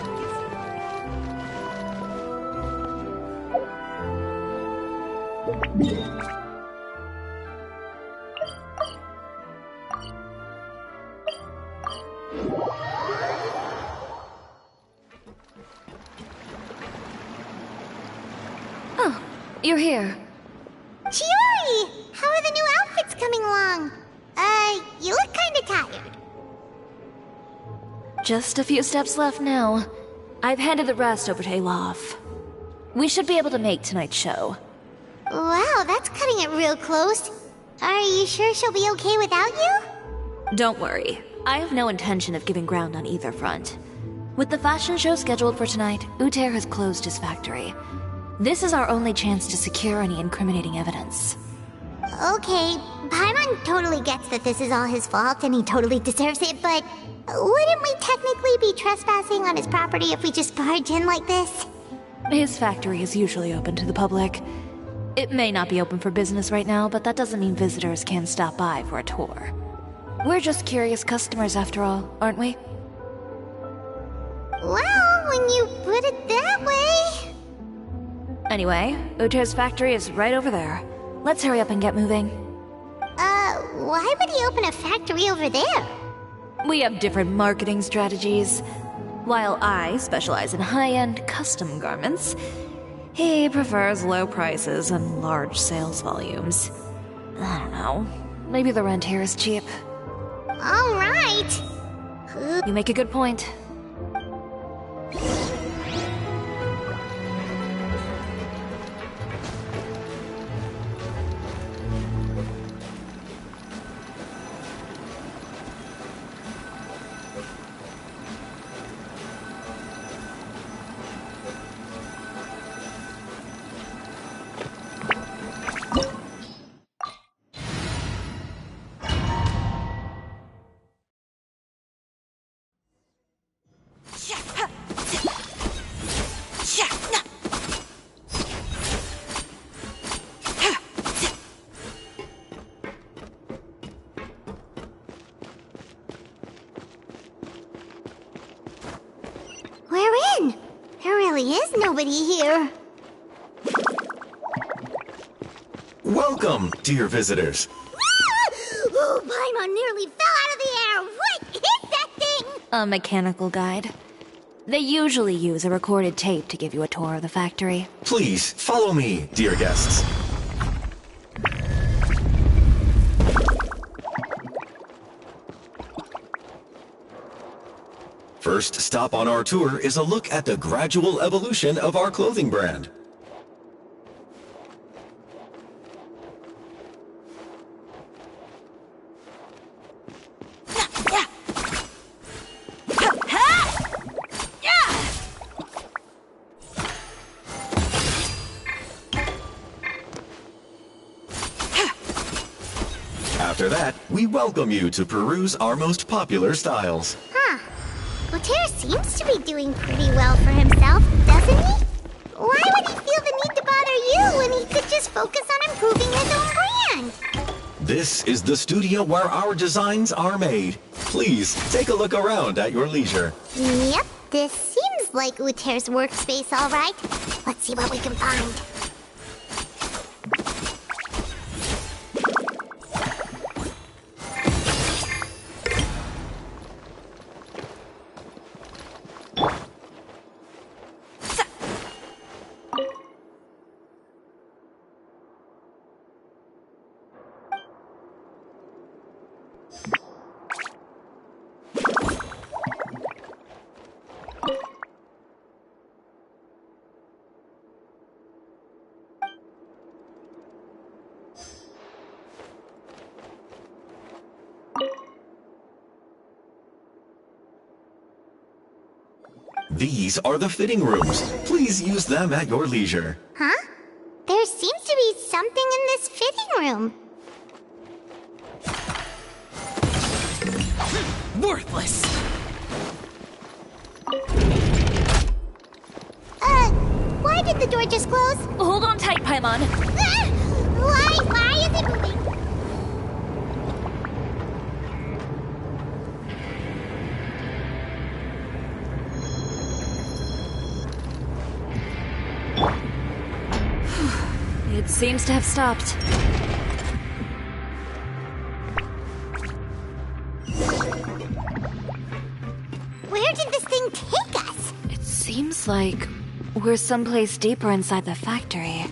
Oh, you're here.
Chiori! How are the new outfits coming along? You look kinda tired.
Just a few steps left now. I've handed the rest over to Olaf. We should be able to make tonight's show.
Wow, that's cutting it real close. Are you sure she'll be okay without you?
Don't worry. I have no intention of giving ground on either front. With the fashion show scheduled for tonight, Uter has closed his factory. This is our only chance to secure any incriminating evidence.
Okay, Paimon totally gets that this is all his fault and he totally deserves it, but wouldn't we technically be trespassing on his property if we just barge in like this?
His factory is usually open to the public. It may not be open for business right now, but that doesn't mean visitors can stop by for a tour. We're just curious customers after all, aren't we?
Well, when you put it that way...
Anyway, Uter's factory is right over there. Let's hurry up and get moving.
Why would he open a factory over there?
We have different marketing strategies. While I specialize in high-end custom garments, he prefers low prices and large sales volumes. I don't know. Maybe the rent here is cheap.
All right.
You make a good point.
nobody here.
Welcome, dear visitors.
Oh, Paimon nearly fell out of the air. What hit that thing?
A mechanical guide. They usually use a recorded tape to give you a tour of the factory.
Please, follow me, dear guests. First stop on our tour is a look at the gradual evolution of our clothing brand. After that, we welcome you to peruse our most popular styles.
Huh. Uter seems to be doing pretty well for himself, doesn't he? Why would he feel the need to bother you when he could just focus on improving his own brand?
This is the studio where our designs are made. Please, take a look around at your leisure.
Yep, this seems like Uter's workspace, all right. Let's see what we can find.
These are the fitting rooms. Please use them at your leisure.
Huh? There seems to be something in this fitting room.
Worthless!
Why did the door just close?
Hold on tight, Paimon.
Why is it moving?
It seems to have stopped.
Where did this thing take us?
It seems like we're someplace deeper inside the factory.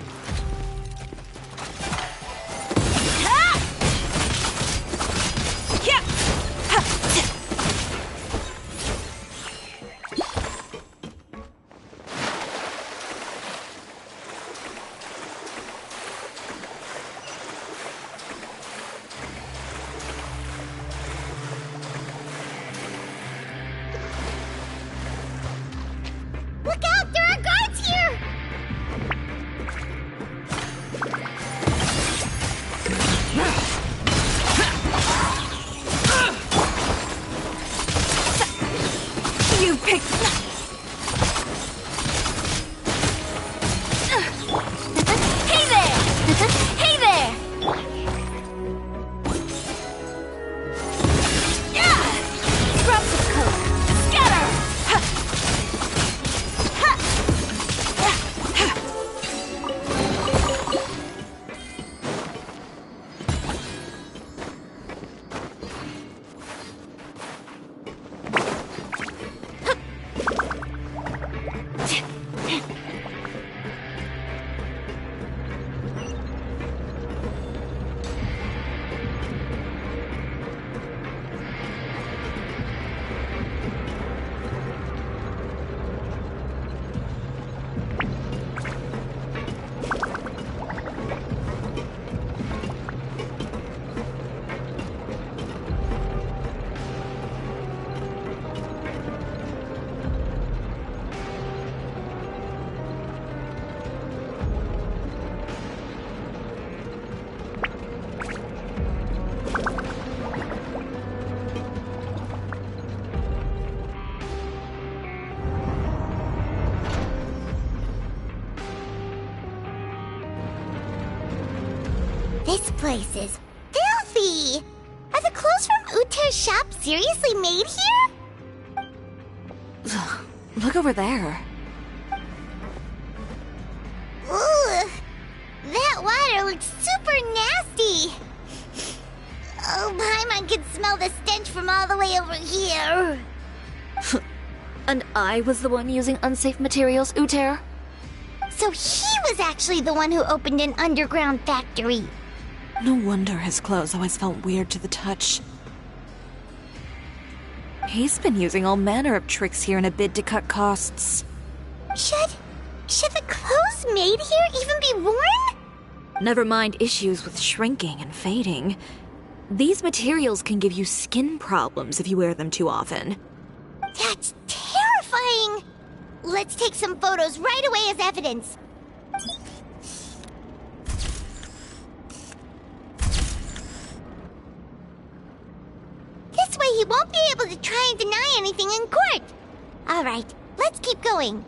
Look out! There are guards here!
You picked... Hey there! Hey there! Drops of color! Scatter!
This place is filthy! Are the clothes from Uter's shop seriously made here?
Look over there.
water looks super nasty. Oh, Paimon can smell the stench from all the way over here.
And I was the one using unsafe materials, Uter?
So he was actually the one who opened an underground factory.
No wonder his clothes always felt weird to the touch. He's been using all manner of tricks here in a bid to cut costs.
Should the clothes made here even be worn?
Never mind issues with shrinking and fading. These materials can give you skin problems if you wear them too often.
That's terrifying! Let's take some photos right away as evidence. This way he won't be able to try and deny anything in court. All right, let's keep going.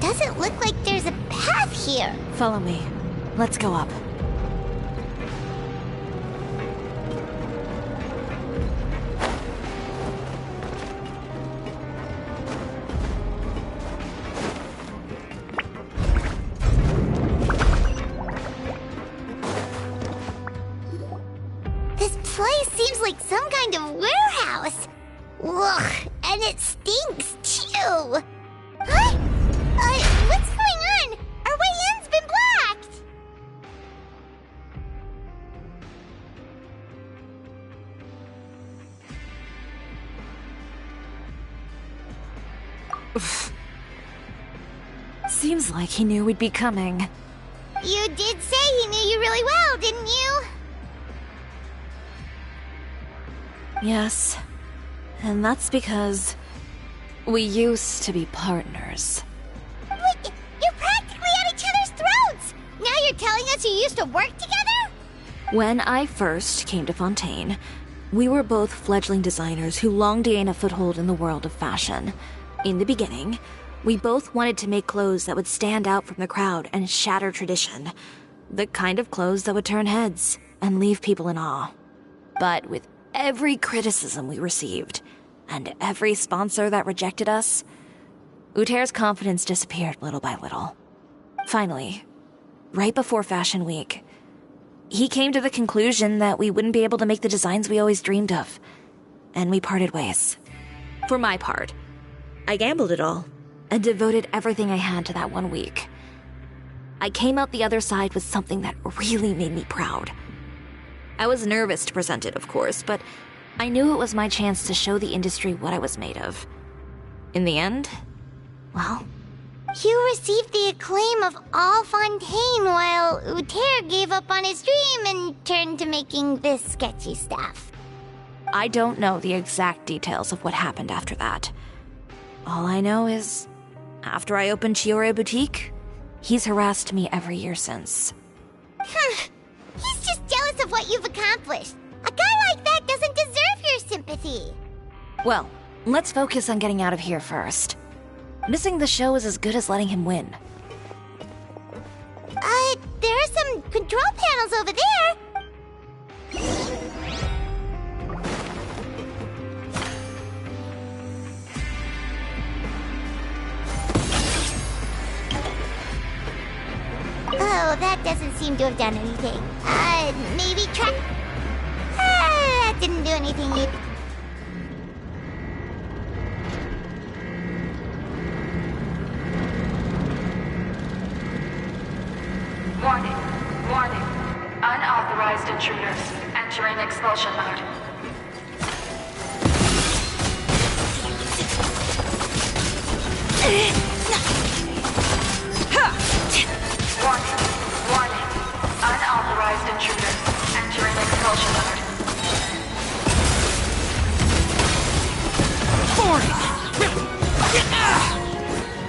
Doesn't look like there's a path here.
Follow me. Let's go up.
This place seems like some kind of warehouse. Ugh, and it stinks too. Huh? What's going on? Our way in's been blocked!
Seems like he knew we'd be coming.
You did say he knew you really well, didn't you?
Yes. And that's because we used to be partners.
Wait, you're practically at each other's throats! Now you're telling us you used to work together?
When I first came to Fontaine, we were both fledgling designers who longed to gain a foothold in the world of fashion. In the beginning, we both wanted to make clothes that would stand out from the crowd and shatter tradition. The kind of clothes that would turn heads and leave people in awe. But with every criticism we received, and every sponsor that rejected us, Uter's confidence disappeared little by little. Finally, right before Fashion Week, he came to the conclusion that we wouldn't be able to make the designs we always dreamed of, and we parted ways. For my part, I gambled it all, and devoted everything I had to that 1 week. I came out the other side with something that really made me proud. I was nervous to present it, of course, but I knew it was my chance to show the industry what I was made of. In the end, well...
You received the acclaim of all Fontaine while Uter gave up on his dream and turned to making this sketchy stuff.
I don't know the exact details of what happened after that. All I know is, after I opened Chiore Boutique, he's harassed me every year since.
He's just jealous of what you've accomplished. A guy like that doesn't deserve your sympathy.
Well, let's focus on getting out of here first. Missing the show is as good as letting him win.
There are some control panels over there. Oh, that doesn't seem to have done anything. Maybe try... that didn't do anything either.
Warning. Warning. Unauthorized intruders entering expulsion mode. Warning. Warning. Unauthorized intruders entering expulsion mode.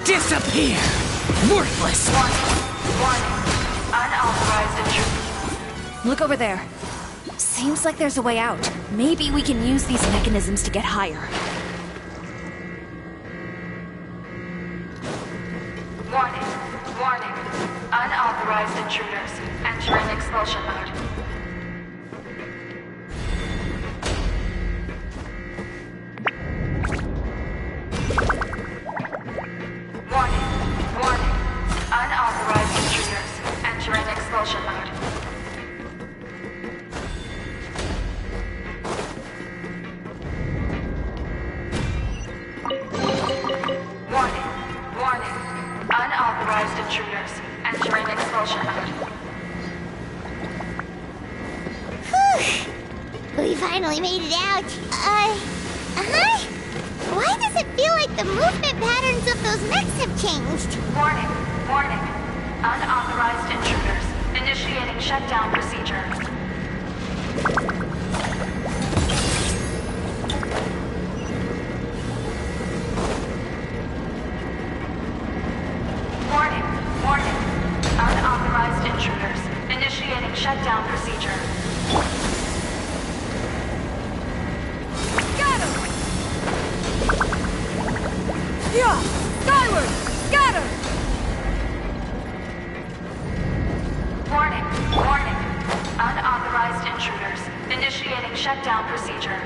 Disappear! Worthless!
Warning. Unauthorized intruders.
Look over there. Seems like there's a way out. Maybe we can use these mechanisms to get higher.
Unauthorized intruders. Entering expulsion mode. Warning. Warning. Unauthorized intruders. Entering expulsion mode. Warning. Warning. Unauthorized intruders. Entering expulsion mode.
Whew! We finally made it out. Why does it feel like the movement patterns of those mechs have changed?
Warning. Warning. Unauthorized intruders. Initiating shutdown procedure. Warning. Warning. Unauthorized intruders. Initiating shutdown procedure.
Yeah! Skyward! Scatter!
Warning. Warning. Unauthorized intruders. Initiating shutdown procedure.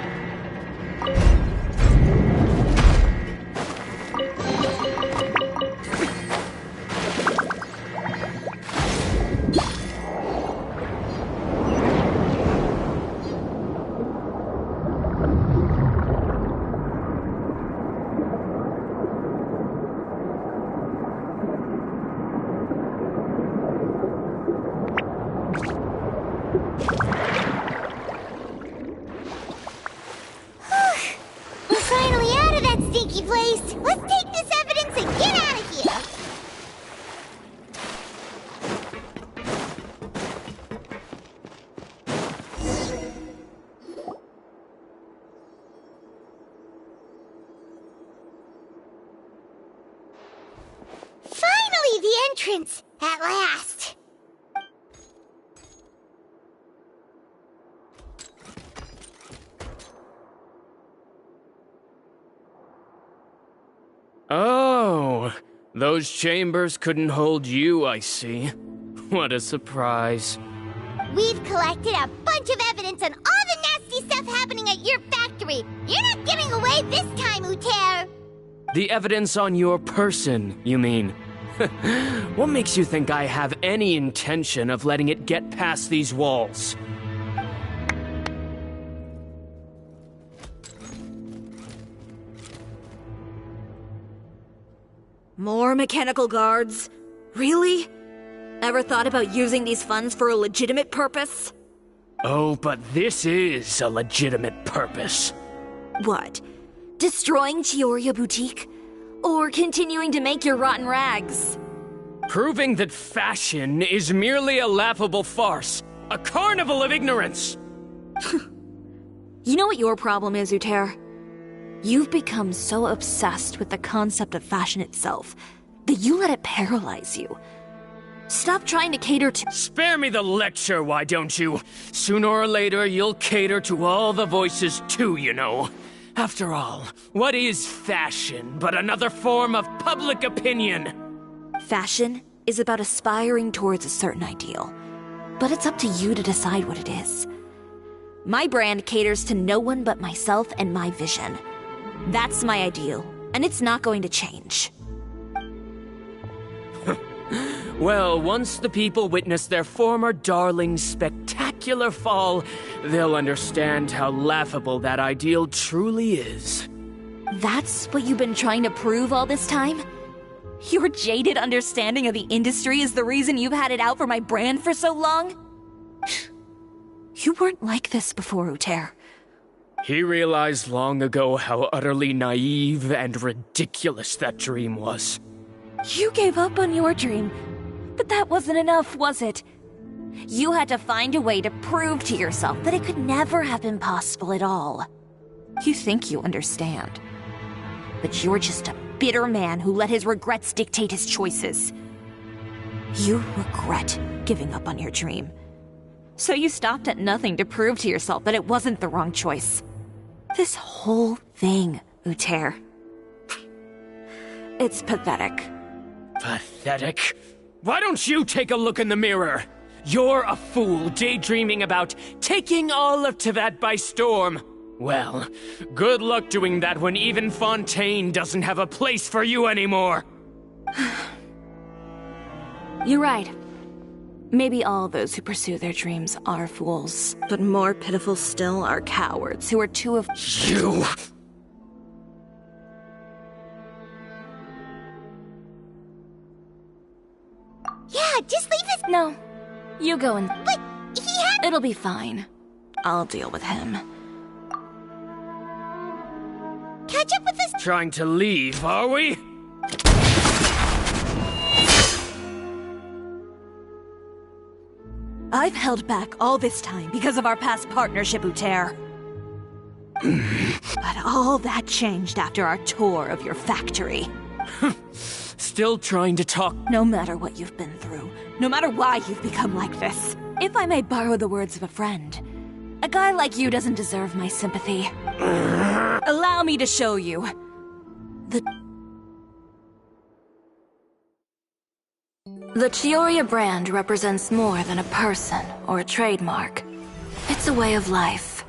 We're finally out of that stinky place. Let's take this evidence and get out of here. Finally, the entrance! At last!
Oh, those chambers couldn't hold you, I see. What a surprise.
We've collected a bunch of evidence on all the nasty stuff happening at your factory. You're not getting away this time, Uter.
The evidence on your person, you mean? What makes you think I have any intention of letting it get past these walls?
More mechanical guards? Really? Ever thought about using these funds for a legitimate purpose?
Oh, but this is a legitimate purpose.
What? Destroying Chioria Boutique? Or continuing to make your rotten rags?
Proving that fashion is merely a laughable farce. A carnival of ignorance!
You know what your problem is, Uter? You've become so obsessed with the concept of fashion itself that you let it paralyze you. Stop trying to cater to—
Spare me the lecture, why don't you? Sooner or later, you'll cater to all the voices too, you know. After all, what is fashion but another form of public opinion?
Fashion is about aspiring towards a certain ideal, but it's up to you to decide what it is. My brand caters to no one but myself and my vision. That's my ideal, and it's not going to change.
Well, once the people witness their former darling's spectacular fall, they'll understand how laughable that ideal truly is.
That's what you've been trying to prove all this time? Your jaded understanding of the industry is the reason you've had it out for my brand for so long? You weren't like this before, Uter.
He realized long ago how utterly naive and ridiculous that dream was.
You gave up on your dream, but that wasn't enough, was it? You had to find a way to prove to yourself that it could never have been possible at all. You think you understand, but you're just a bitter man who let his regrets dictate his choices. You regret giving up on your dream. So you stopped at nothing to prove to yourself that it wasn't the wrong choice. This whole thing, Uter. It's pathetic.
Pathetic? Why don't you take a look in the mirror? You're a fool daydreaming about taking all of Tevat by storm. Well, good luck doing that when even Fontaine doesn't have a place for you anymore.
You're right. Maybe all those who pursue their dreams are fools, but more pitiful still are cowards who are too of—
You!
Yeah, just leave us—
No. You go and—
But he had—
It'll be fine. I'll deal with him.
Catch up with us—
Trying to leave, are we?
I've held back all this time because of our past partnership, Uter. But all that changed after our tour of your factory.
Still trying to talk—
No matter what you've been through, no matter why you've become like this, if I may borrow the words of a friend, a guy like you doesn't deserve my sympathy. Allow me to show you. The Chioria brand represents more than a person or a trademark. It's a way of life.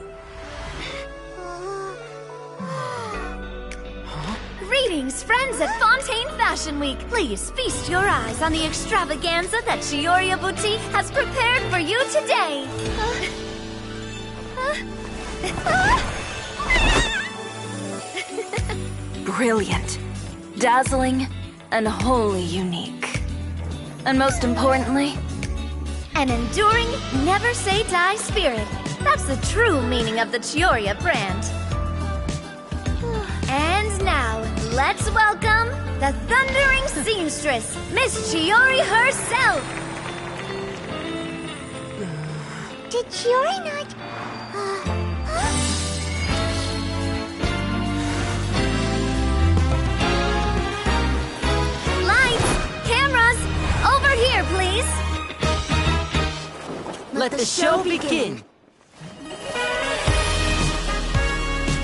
Greetings, friends at Fontaine Fashion Week. Please feast your eyes on the extravaganza that Chioria Boutique has prepared for you today.
Brilliant, dazzling, and wholly unique. And most importantly,
an enduring, never-say-die spirit. That's the true meaning of the Chioria brand. And now, let's welcome the thundering seamstress, Miss Chiori herself!
Did Chiori not...
Lights! Cameras! Over here, please!
Let the show begin!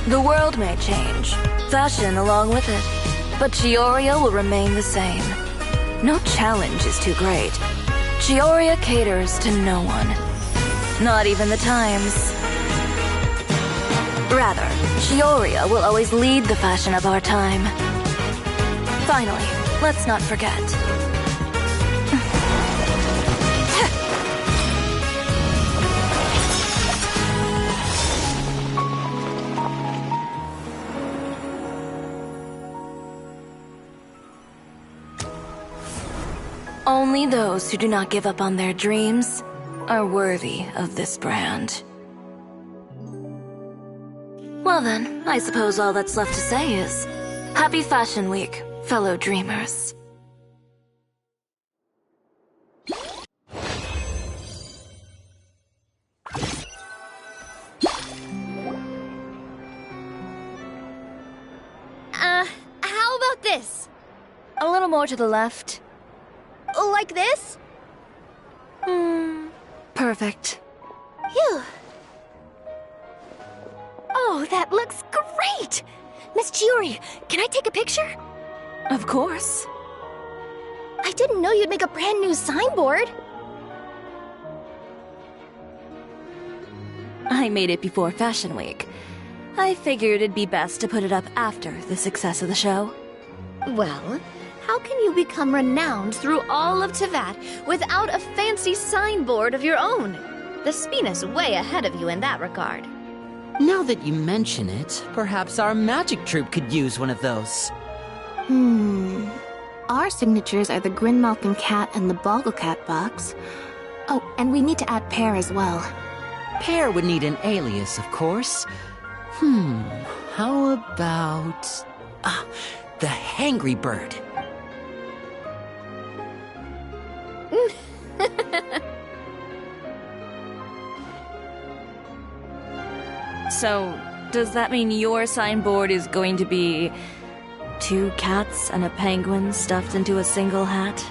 The world may change, fashion along with it, but Chioria will remain the same. No challenge is too great. Chioria caters to no one. Not even the times. Rather, Chioria will always lead the fashion of our time. Finally, let's not forget. Only those who do not give up on their dreams are worthy of this brand. Well then, I suppose all that's left to say is, Happy Fashion Week, fellow dreamers.
How about this?
A little more to the left.
Like this?
Perfect.
Phew. Oh, that looks great! Miss Chiori, can I take a picture?
Of course.
I didn't know you'd make a brand new signboard.
I made it before Fashion Week. I figured it'd be best to put it up after the success of the show.
Well, how can you become renowned through all of Tevat without a fancy signboard of your own? The Spina's way ahead of you in that regard.
Now that you mention it, perhaps our magic troupe could use one of those.
Our signatures are the Grinmalkin Cat and the Bogglecat box. Oh, and we need to add Pear as well.
Pear would need an alias, of course. How about... the Hangry Bird.
So, does that mean your signboard is going to be 2 cats and a penguin stuffed into a single hat?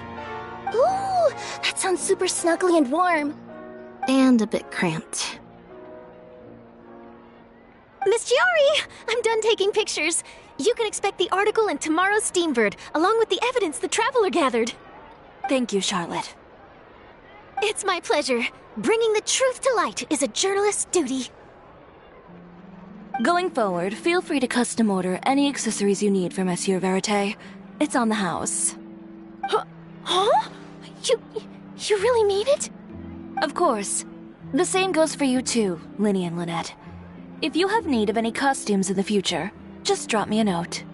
Ooh, that sounds super snuggly and warm.
And a bit cramped.
Miss Chiori, I'm done taking pictures. You can expect the article in tomorrow's Steambird, along with the evidence the Traveler gathered.
Thank you, Charlotte.
It's my pleasure. Bringing the truth to light is a journalist's duty.
Going forward, feel free to custom order any accessories you need for Monsieur Verite. It's on the house.
Huh? You really mean it?
Of course. The same goes for you too, Linny and Lynette. If you have need of any costumes in the future, just drop me a note.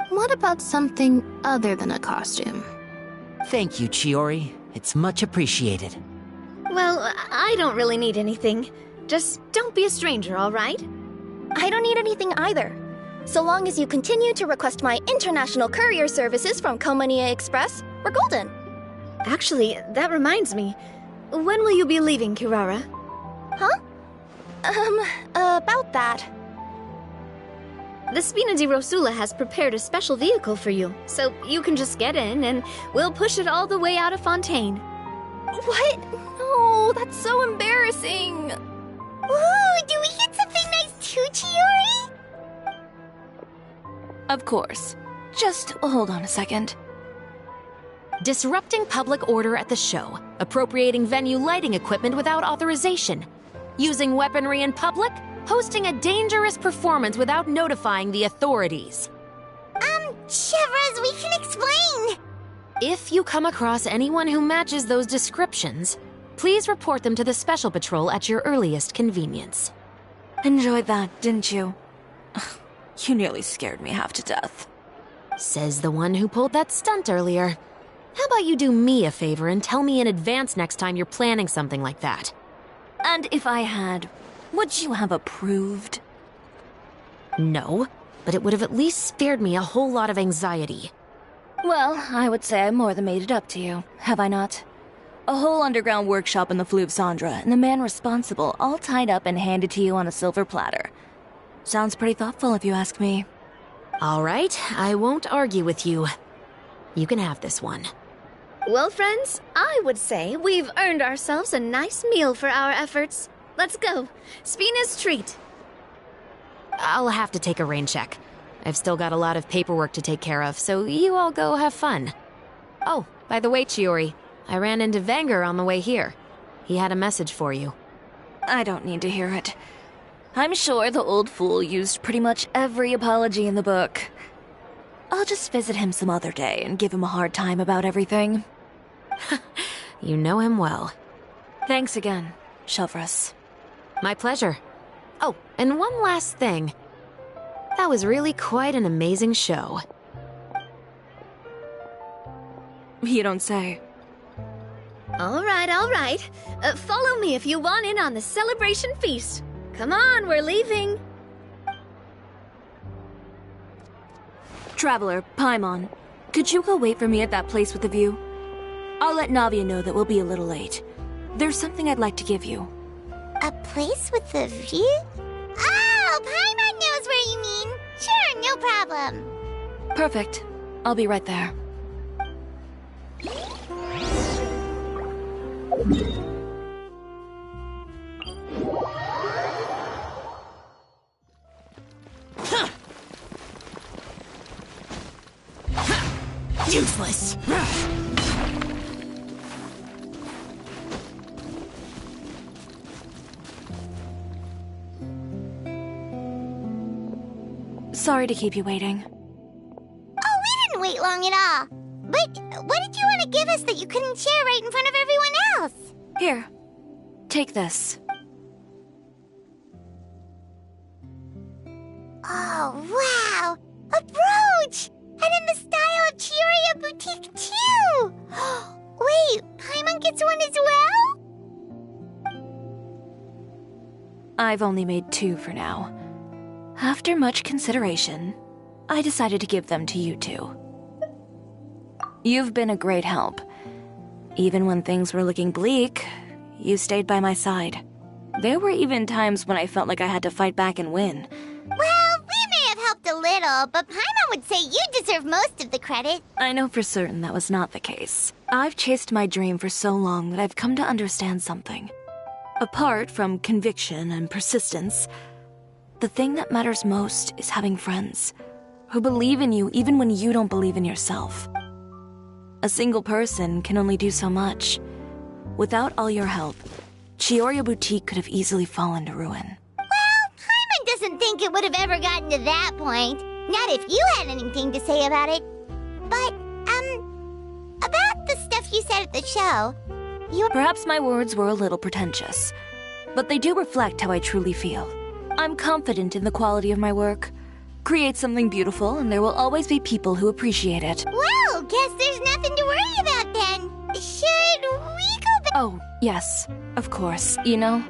What about something other than a costume?
Thank you, Chiori. It's much appreciated.
Well, I don't really need anything. Just don't be a stranger, all right?
I don't need anything either. So long as you continue to request my international courier services from Komania Express, we're golden.
Actually, that reminds me. When will you be leaving, Kirara?
Huh? About that.
The Spina di Rosula has prepared a special vehicle for you, so you can just get in and we'll push it all the way out of Fontaine.
What? No, that's so embarrassing.
Ooh, do we get something nice too, Chiori?
Of course. Just hold on a second.
Disrupting public order at the show, appropriating venue lighting equipment without authorization, using weaponry in public, hosting a dangerous performance without notifying the authorities.
Chevrolet, we can explain.
If you come across anyone who matches those descriptions, please report them to the Special Patrol at your earliest convenience.
Enjoyed that, didn't you? You nearly scared me half to death.
Says the one who pulled that stunt earlier. How about you do me a favor and tell me in advance next time you're planning something like that?
And if I had, would you have approved?
No, but it would have at least spared me a whole lot of anxiety.
Well, I would say I more than made it up to you, have I not? A whole underground workshop in the Fleuve Cendre, and the man responsible all tied up and handed to you on a silver platter. Sounds pretty thoughtful if you ask me.
All right, I won't argue with you. You can have this one.
Well, friends, I would say we've earned ourselves a nice meal for our efforts. Let's go. Spina's treat.
I'll have to take a rain check. I've still got a lot of paperwork to take care of, so you all go have fun. Oh, by the way, Chiori, I ran into Vanger on the way here. He had a message for you.
I don't need to hear it. I'm sure the old fool used pretty much every apology in the book. I'll just visit him some other day and give him a hard time about everything.
You know him well.
Thanks again, Chevrolet.
My pleasure. Oh, and one last thing. That was really quite an amazing show.
You don't say.
All right, all right. Follow me if you want in on the celebration feast. Come on, we're leaving.
Traveler, Paimon, could you go wait for me at that place with the view? I'll let Navia know that we'll be a little late. There's something I'd like to give you.
A place with a view? Oh, Paimon knows where you mean. Sure, no problem.
Perfect. I'll be right there.
Useless!
Sorry to keep you waiting.
Oh, we didn't wait long at all. But what did you want to give us that you couldn't share right in front of everyone else?
Here, take this.
Oh, wow! A brooch! And in the style of Chioria Boutique, too! Wait, Paimon gets one as well?
I've only made 2 for now. After much consideration, I decided to give them to you 2. You've been a great help. Even when things were looking bleak, you stayed by my side. There were even times when I felt like I had to fight back and win.
Well, we may have helped a little, but Paimon would say you deserve most of the credit.
I know for certain that was not the case. I've chased my dream for so long that I've come to understand something. Apart from conviction and persistence, the thing that matters most is having friends who believe in you even when you don't believe in yourself. A single person can only do so much. Without all your help, Chioria Boutique could have easily fallen to ruin.
Well, Hyman doesn't think it would have ever gotten to that point. Not if you had anything to say about it. But, about the stuff you said at the show,
Perhaps my words were a little pretentious, but they do reflect how I truly feel. I'm confident in the quality of my work. Create something beautiful, and there will always be people who appreciate it.
Well, guess there's nothing to worry about then. Should we go back?
Oh, yes, of course. You know,